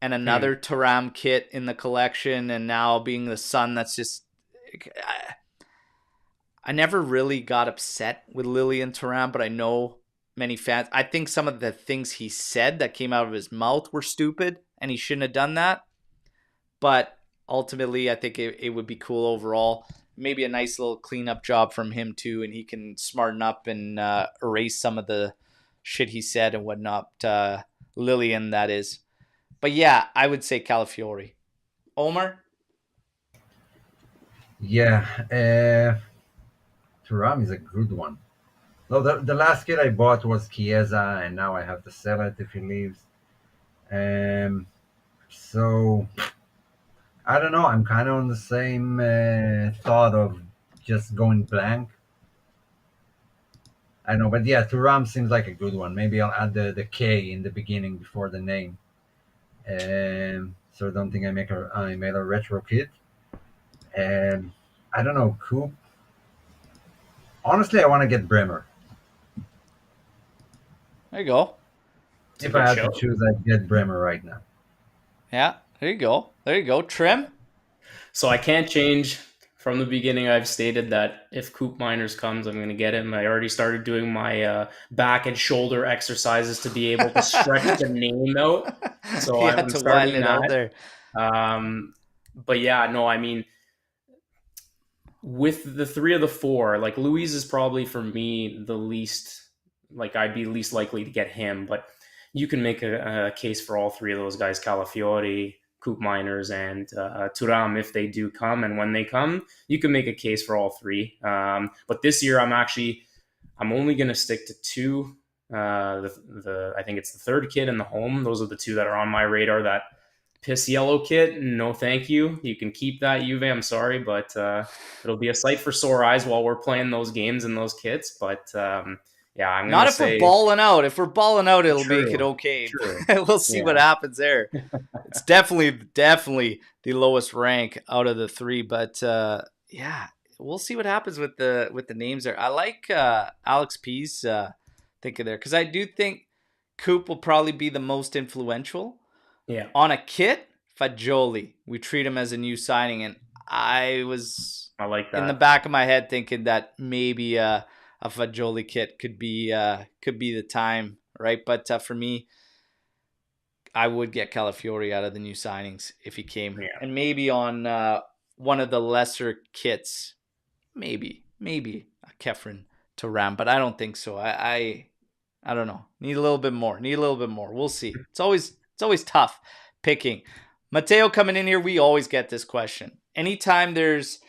and another Thuram kit in the collection, and now being the son, that's just... I never really got upset with Lilian Thuram, but I know many fans... I think some of the things he said that came out of his mouth were stupid, and he shouldn't have done that. But ultimately, I think it would be cool overall. Maybe a nice little cleanup job from him too, and he can smarten up and erase some of the shit he said and whatnot. Lilian, that is. But yeah, I would say Calafiori. Omer? Yeah, Thuram is a good one. No, the last kid I bought was Chiesa, and now I have to sell it if he leaves. So I don't know. I'm kind of on the same thought of just going blank. I know, but yeah, Thuram seems like a good one. Maybe I'll add the K in the beginning before the name. So I don't think I made a retro kit. I don't know, Coop. Honestly, I want to get Bremer. There you go. If I had to choose, I'd get Bremer right now. Yeah, there you go. Trim? So I can't change. From the beginning, I've stated that if koopmeiners comes, I'm going to get him. I already started doing my back and shoulder exercises to be able to stretch the name out. So I'm starting it out there. But yeah, no, I mean, with the three of the four, like Luiz is probably for me the least, like I'd be least likely to get him. But you can make a case for all three of those guys, Calafiori, koopmeiners, and Thuram, if they do come, and when they come, you can make a case for all three. But this year, I'm only going to stick to two. I think it's the third kit and the home. Those are the two that are on my radar. That piss yellow kit, no thank you. You can keep that, Juve. I'm sorry, but it'll be a sight for sore eyes while we're playing those games and those kits. But yeah, I'm not if we're balling out. If we're balling out, it'll True. Make it okay. We'll see what happens there. It's definitely the lowest rank out of the three, but yeah, we'll see what happens with the names there. I like Alex P's thinking there, because I do think Coop will probably be the most influential. Yeah. On a kit Fagioli. We treat him as a new signing, and I was like that. In the back of my head thinking that maybe a Fagioli kit could be the time, right? But for me, I would get Calafiori out of the new signings if he came, and maybe on one of the lesser kits, maybe a Kefren thuram, but I don't think so. I don't know. Need a little bit more. We'll see. It's always tough picking. Mateo coming in here, we always get this question. Anytime there's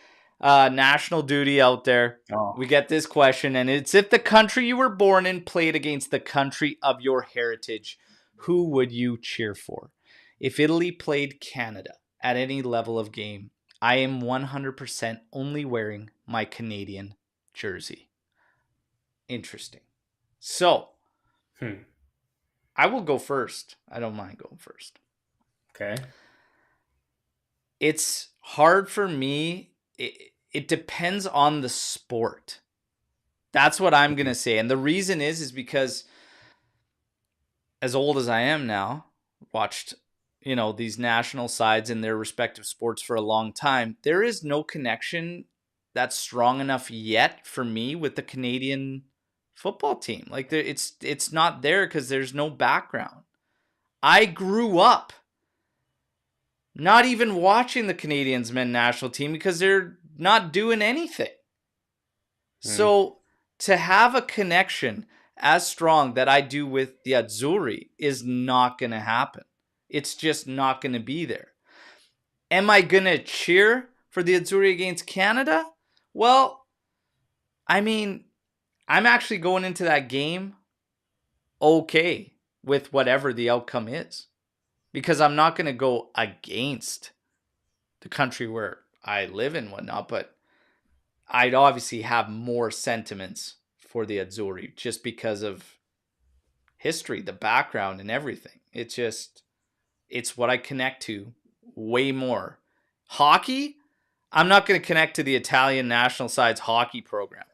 national duty out there, we get this question, and it's if the country you were born in played against the country of your heritage, who would you cheer for? If Italy played Canada at any level of game, I am 100% only wearing my Canadian jersey. Interesting. So, I will go first. I don't mind going first. Okay. It's hard for me. It depends on the sport. That's what I'm going to say. And the reason is because as old as I am now, watched, these national sides in their respective sports for a long time. There is no connection that's strong enough yet for me with the Canadian football team. Like it's not there because there's no background. I grew up not even watching the Canadians men's national team because they're not doing anything. So to have a connection as strong that I do with the Azzurri is not going to happen. It's just not going to be there. Am I going to cheer for the Azzurri against Canada? Well, I mean, I'm actually going into that game okay with whatever the outcome is, because I'm not going to go against the country where I live and whatnot, but I'd obviously have more sentiments for the Azzurri just because of history, the background, and everything. It's what I connect to way more. Hockey, I'm not going to connect to the Italian national side's hockey program.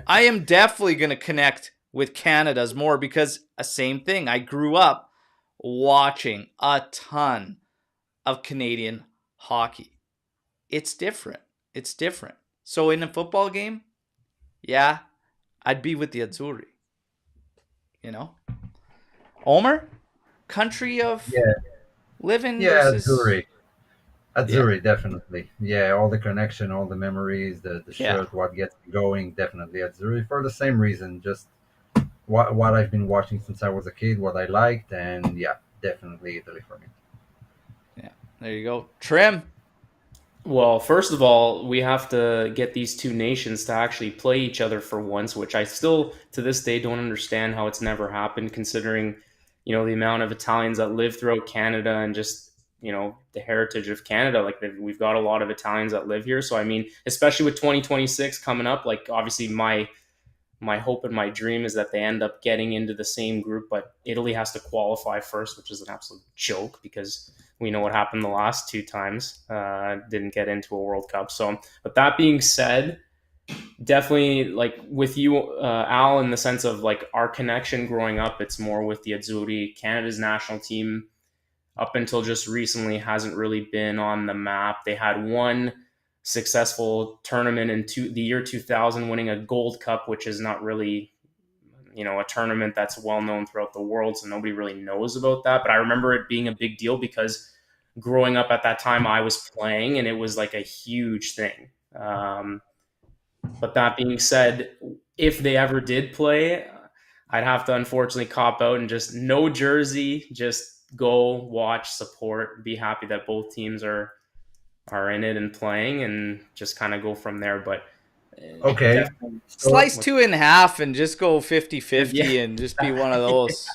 I am definitely going to connect with Canada's more because same thing. I grew up watching a ton of Canadian hockey. It's different. So in a football game, yeah, I'd be with the Azzurri. Omer? Country of living versus... Azzurri, definitely. Yeah, all the connection, all the memories, the shirt, what gets me going, definitely Azzurri for the same reason. Just what I've been watching since I was a kid, what I liked, and yeah, definitely Italy for me. Yeah, there you go. Trim. Well, first of all, we have to get these two nations to actually play each other for once, which I still, to this day, don't understand how it's never happened, considering, the amount of Italians that live throughout Canada and just, the heritage of Canada. Like, we've got a lot of Italians that live here. So, I mean, especially with 2026 coming up, like, obviously my hope and my dream is that they end up getting into the same group, but Italy has to qualify first, which is an absolute joke because we know what happened the last two times. Didn't get into a World Cup. So, but that being said, definitely like with you, Al, in the sense of like our connection growing up, it's more with the Azzurri. Canada's national team up until just recently hasn't really been on the map. They had one successful tournament in the year 2000, winning a Gold Cup, which is not really, a tournament that's well known throughout the world, so nobody really knows about that. But I remember it being a big deal because growing up at that time, I was playing, and it was like a huge thing. But that being said, if they ever did play, I'd have to unfortunately cop out and just no jersey, just go watch, support, be happy that both teams are in it and playing, and just kind of go from there. But okay, slice two in half and just go 50-50 and just be one of those.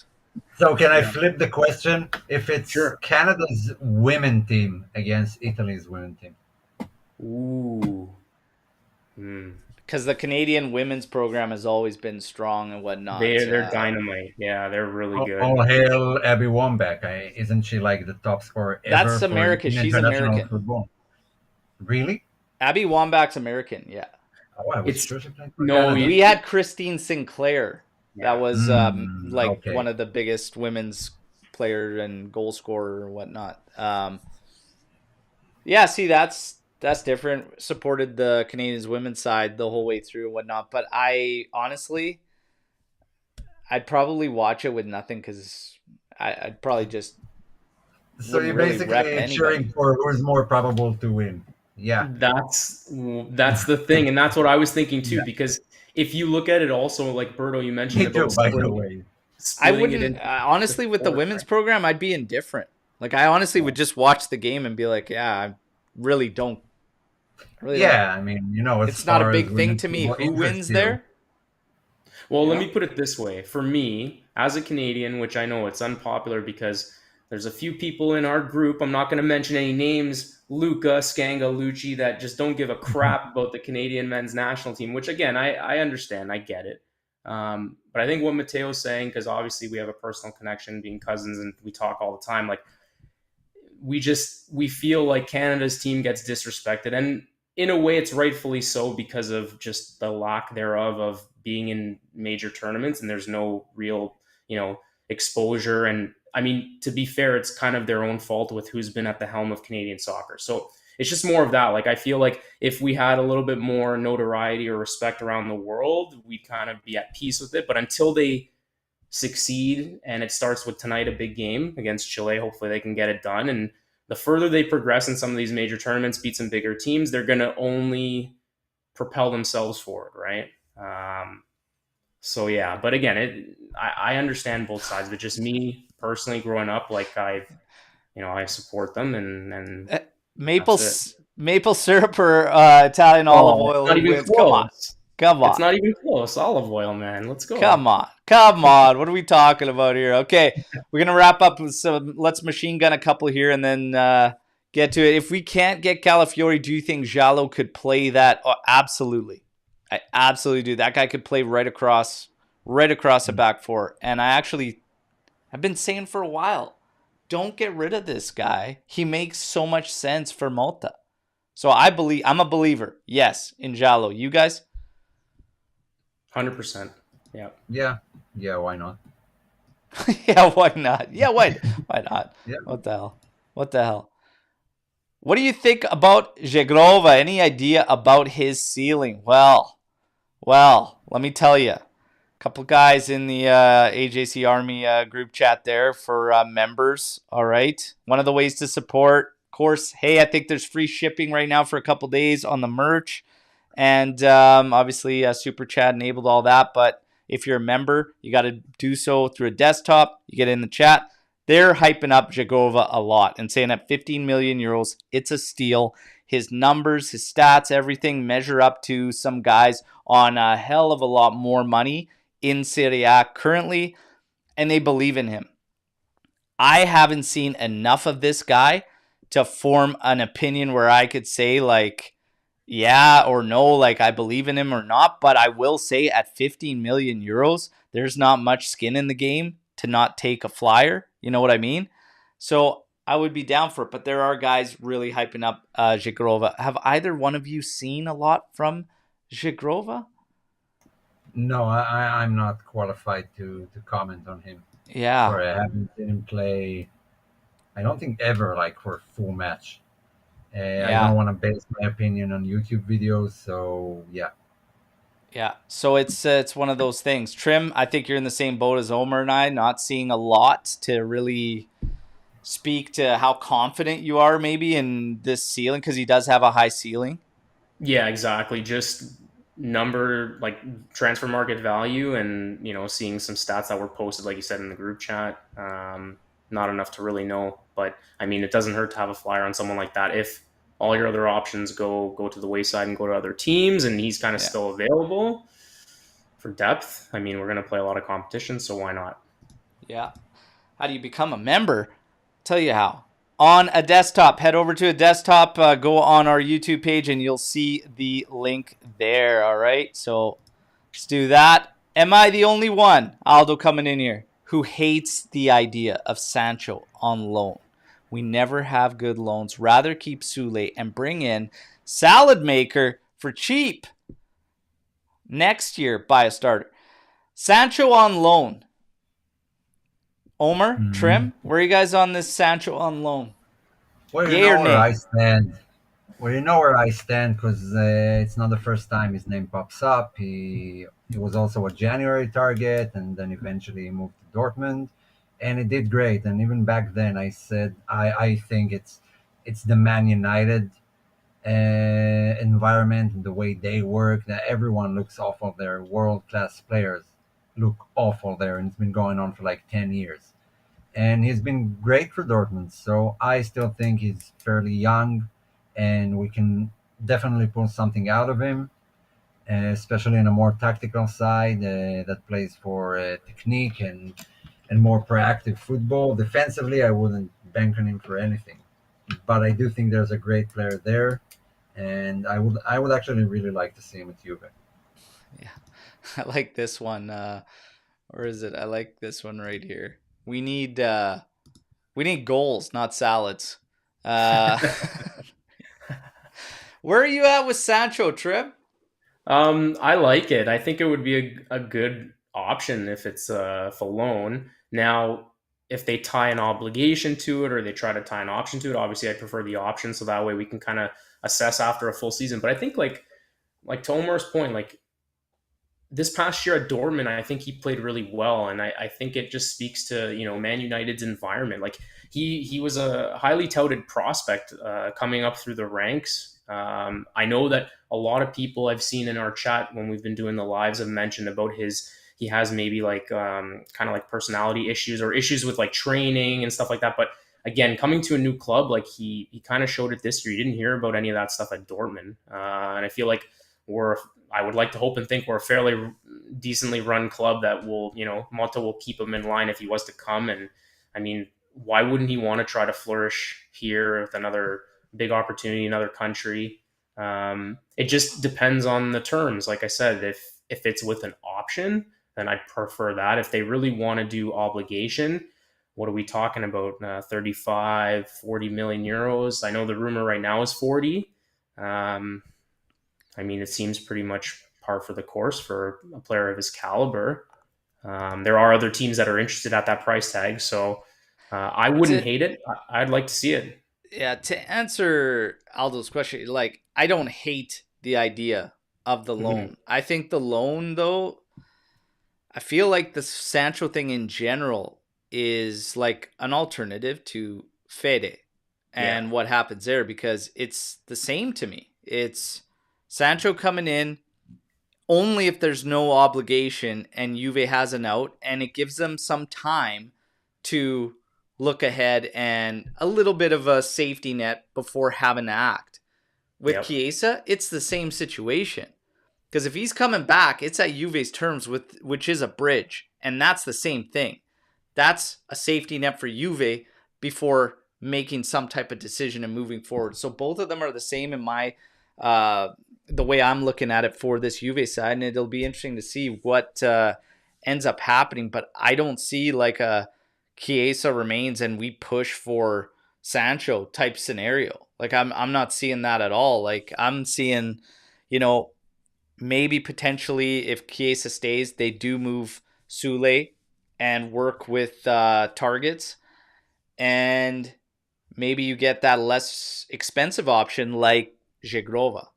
So can I flip the question? If it's Canada's women team against Italy's women team? Ooh. Because the Canadian women's program has always been strong and whatnot. They're dynamite. Yeah, they're really good. All hail Abby Wambach. Isn't she like the top scorer ever? That's America. She's American. Football? Really? Abby Wambach's American, yeah. Oh, I was sure she played for No, Canada. We had Christine Sinclair. That was one of the biggest women's player and goal scorer and whatnot. Yeah, see, that's different. Supported the Canadians women's side the whole way through and whatnot, but I honestly, I'd probably watch it with nothing because I'd probably just So wouldn't you're really rep basically anybody. cheering for who's more probable to win. Yeah. That's the thing, and that's what I was thinking too. Yeah. Because if you look at it, also like Berto, you mentioned Me too, about by the way. I splitting it wouldn't into honestly with the four. women's program. I'd be indifferent. Like I honestly would just watch the game and be like, yeah, I really don't, I really don't. Yeah, I mean, as It's not a far as big thing women's to me football who interests wins you. there. Well, You let know? me put it this way. For me, as a Canadian, which I know it's unpopular because there's a few people in our group, I'm not going to mention any names, Luca, Skanga, Lucci, that just don't give a crap about the Canadian men's national team, which again, I understand. I get it. But I think what Mateo's saying, because obviously we have a personal connection being cousins and we talk all the time, like we feel like Canada's team gets disrespected, and in a way, it's rightfully so because of just the lack thereof of being in major tournaments, and there's no real exposure. And I mean, to be fair, it's kind of their own fault with who's been at the helm of Canadian soccer. So it's just more of that. Like I feel like if we had a little bit more notoriety or respect around the world, we'd kind of be at peace with it. But until they succeed, and it starts with tonight, a big game against Chile. Hopefully, they can get it done. And the further they progress in some of these major tournaments, beat some bigger teams, they're going to only propel themselves forward, right? So yeah, but again, I understand both sides, but just me personally, growing up, like I support them, and Uh, Maple that's it. maple syrup or Italian olive Oh, it's oil? not Who even wins? Come on, close. come It's on. not even close. Olive oil, man. Let's go. Come on. Come on. What are we talking about here? Okay. We're going to wrap up with some. Let's machine gun a couple here and then get to it. If we can't get Calafiori, do you think Giallo could play that? Oh, absolutely. I absolutely do. That guy could play right across the back four. And I've been saying for a while, don't get rid of this guy. He makes so much sense for Motta. So I'm a believer. Yes, in Giallo. You guys? 100%. Yeah. Yeah. Yeah, why not? Yeah, why not? Yeah, why not? Yeah. What the hell? What the hell? What do you think about Zegrova? Any idea about his ceiling? Well, let me tell you. A couple guys in the AJC Army group chat there for members. All right. One of the ways to support, of course, hey, I think there's free shipping right now for a couple days on the merch. And obviously, Super Chat enabled all that. But if you're a member, you got to do so through a desktop. You get in the chat. They're hyping up Jagova a lot and saying at 15 million euros, it's a steal. His numbers, his stats, everything measure up to some guys on a hell of a lot more money in Serie A currently, and they believe in him. I haven't seen enough of this guy to form an opinion where I could say, like, yeah or no, like I believe in him or not. But I will say at 15 million euros, there's not much skin in the game to not take a flyer. You know what I mean? So I would be down for it. But there are guys really hyping up Zhigrova. Have either one of you seen a lot from Zhigrova? No, I'm not qualified to comment on him. Yeah. Sorry, I haven't seen him play. I don't think ever like for a full match. I Yeah. don't want to base my opinion on YouTube videos, so yeah. Yeah, so it's one of those things. Trim, I think you're in the same boat as Omer and I, not seeing a lot to really speak to how confident you are maybe in this ceiling because he does have a high ceiling. Yeah, exactly. Just number like transfer market value, and seeing some stats that were posted, like you said in the group chat. Not enough to really know, but I mean, it doesn't hurt to have a flyer on someone like that. If all your other options go to the wayside and go to other teams, and he's kind of Yeah. still available for depth. I mean, we're going to play a lot of competition, so why not? Yeah. How do you become a member? Tell you how. On a desktop, head over to a desktop, go on our YouTube page, and you'll see the link there. All right. So let's do that. Am I the only one, Aldo coming in here, who hates the idea of Sancho on loan? We never have good loans. Rather keep Sule and bring in Salad Maker for cheap. Next year, buy a starter. Sancho on loan. Omer, Mhm. Trim, where are you guys on this Sancho on loan? Well, you Yay know or where I nay? stand. Well, you know where I stand because it's not the first time his name pops up. He was also a January target, and then eventually he moved to Dortmund, and he did great. And even back then, I said I think it's the Man United environment and the way they work that everyone looks awful. Their world class players look awful there, and it's been going on for like 10 years. And he's been great for Dortmund. So I still think he's fairly young, and we can definitely pull something out of him, especially in a more tactical side that plays for technique and more proactive football. Defensively, I wouldn't bank on him for anything, but I do think there's a great player there, and I would actually really like to see him at Juve. Yeah, I like this one. Or is it? I like this one right here. We need goals, not salads. Uh, where are you at with Sancho, Trip? I like it. I think it would be a good option if it's for loan. Now, if they tie an obligation to it or they try to tie an option to it, obviously I prefer the option so that way we can kind of assess after a full season. But I think like to Omer's point, like this past year at Dortmund, I think he played really well, and I think it just speaks to Man United's environment. Like he was a highly touted prospect coming up through the ranks. I know that a lot of people I've seen in our chat when we've been doing the lives have mentioned about he has maybe like kind of like personality issues or issues with like training and stuff like that. But again, coming to a new club, like he kind of showed it this year. You didn't hear about any of that stuff at Dortmund, and I feel like we're I would like to hope and think we're a fairly decently run club that will, Motta will keep him in line if he was to come. And I mean, why wouldn't he want to try to flourish here with another big opportunity, another country? It just depends on the terms. Like I said, if it's with an option, then I'd prefer that. If they really want to do obligation, what are we talking about? 35, 40 million euros. I know the rumor right now is 40. Um, I mean, it seems pretty much par for the course for a player of his caliber. There are other teams that are interested at that price tag, so I wouldn't To hate it. I'd like to see it. Yeah, to answer Aldo's question, like I don't hate the idea of the Mm-hmm. loan. I think the loan though, I feel like the Sancho thing in general is like an alternative to Fede Yeah. and what happens there because it's the same to me. It's Sancho coming in only if there's no obligation and Juve has an out, and it gives them some time to look ahead and a little bit of a safety net before having to act. With Yep. Chiesa, it's the same situation. Because if he's coming back, it's at Juve's terms, which is a bridge. And that's the same thing. That's a safety net for Juve before making some type of decision and moving forward. So both of them are the same in my the way I'm looking at it for this Juve side, and it'll be interesting to see what ends up happening. But I don't see like a Chiesa remains and we push for Sancho type scenario. Like I'm not seeing that at all. Like I'm seeing, you know, maybe potentially if Chiesa stays, they do move Sule and work with targets, and maybe you get that less expensive option like Zegrova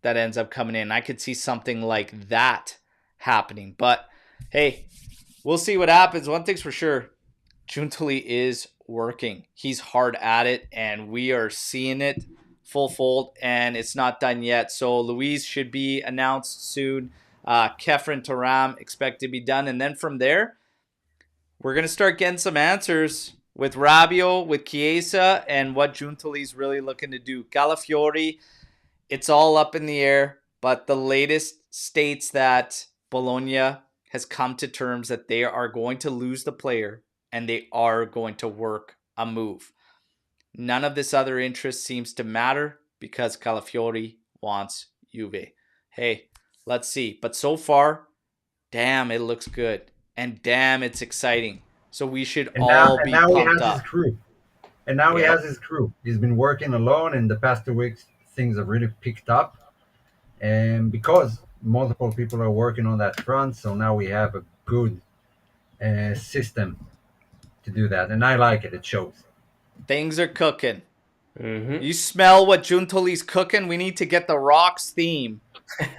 that ends up coming in. I could see something like that happening. But hey, we'll see what happens. One thing's for sure, Giuntoli is working. He's hard at it, and we are seeing it full fold, and it's not done yet. So Luis should be announced soon. Kefren Thuram expect to be done, and then from there, we're gonna start getting some answers with Rabiot, with Chiesa, and what Giuntoli's really looking to do. Calafiori, it's all up in the air, but the latest states that Bologna has come to terms that they are going to lose the player and they are going to work a move. None of this other interest seems to matter because Calafiori wants Juve. Hey, let's see. But so far, damn, it looks good. And damn, it's exciting. So we should And now all and be now he pumped has his up. crew. And now he has Yep. his crew. He's been working alone. In the past 2 weeks, things have really picked up, and because multiple people are working on that front, so now we have a good system to do that, and I like it. It shows. Things are cooking. You smell what Giuntoli's cooking? We need to get the Rocks theme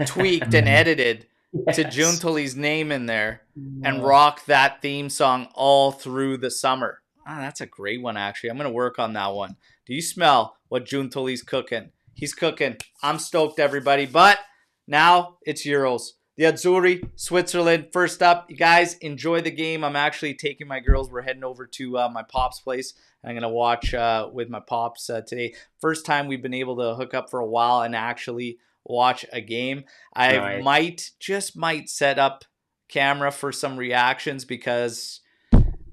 tweaked and edited to Giuntoli's name in there and rock that theme song all through the summer. Ah, that's a great one, actually. I'm going to work on that one. Do you smell what Giuntoli's cooking? He's cooking. I'm stoked, everybody. But now it's Euros. The Azzurri, Switzerland. First up, you guys enjoy the game. I'm actually taking my girls. We're heading over to my pop's place. I'm going to watch with my pops today. First time we've been able to hook up for a while and actually watch a game. I might set up camera for some reactions because,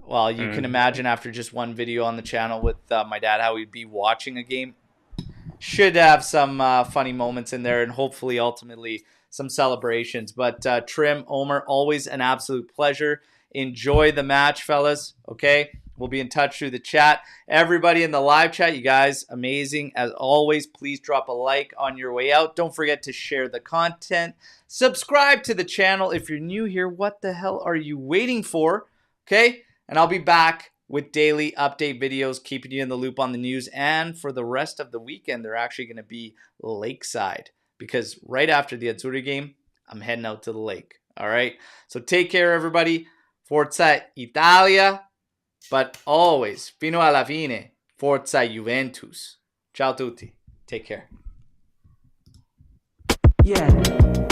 well, you can imagine after just one video on the channel with my dad how we'd be watching a game. Should have some funny moments in there and hopefully ultimately some celebrations. But Trim, Omer, always an absolute pleasure. Enjoy the match, fellas. Okay? We'll be in touch through the chat. Everybody in the live chat, you guys, amazing. As always, please drop a like on your way out. Don't forget to share the content. Subscribe to the channel. If you're new here, what the hell are you waiting for? Okay? And I'll be back with daily update videos, keeping you in the loop on the news. And for the rest of the weekend, they're actually going to be lakeside. Because right after the Azzurri game, I'm heading out to the lake. All right? So take care, everybody. Forza Italia. But always, fino alla fine, Forza Juventus. Ciao tutti. Take care. Yeah.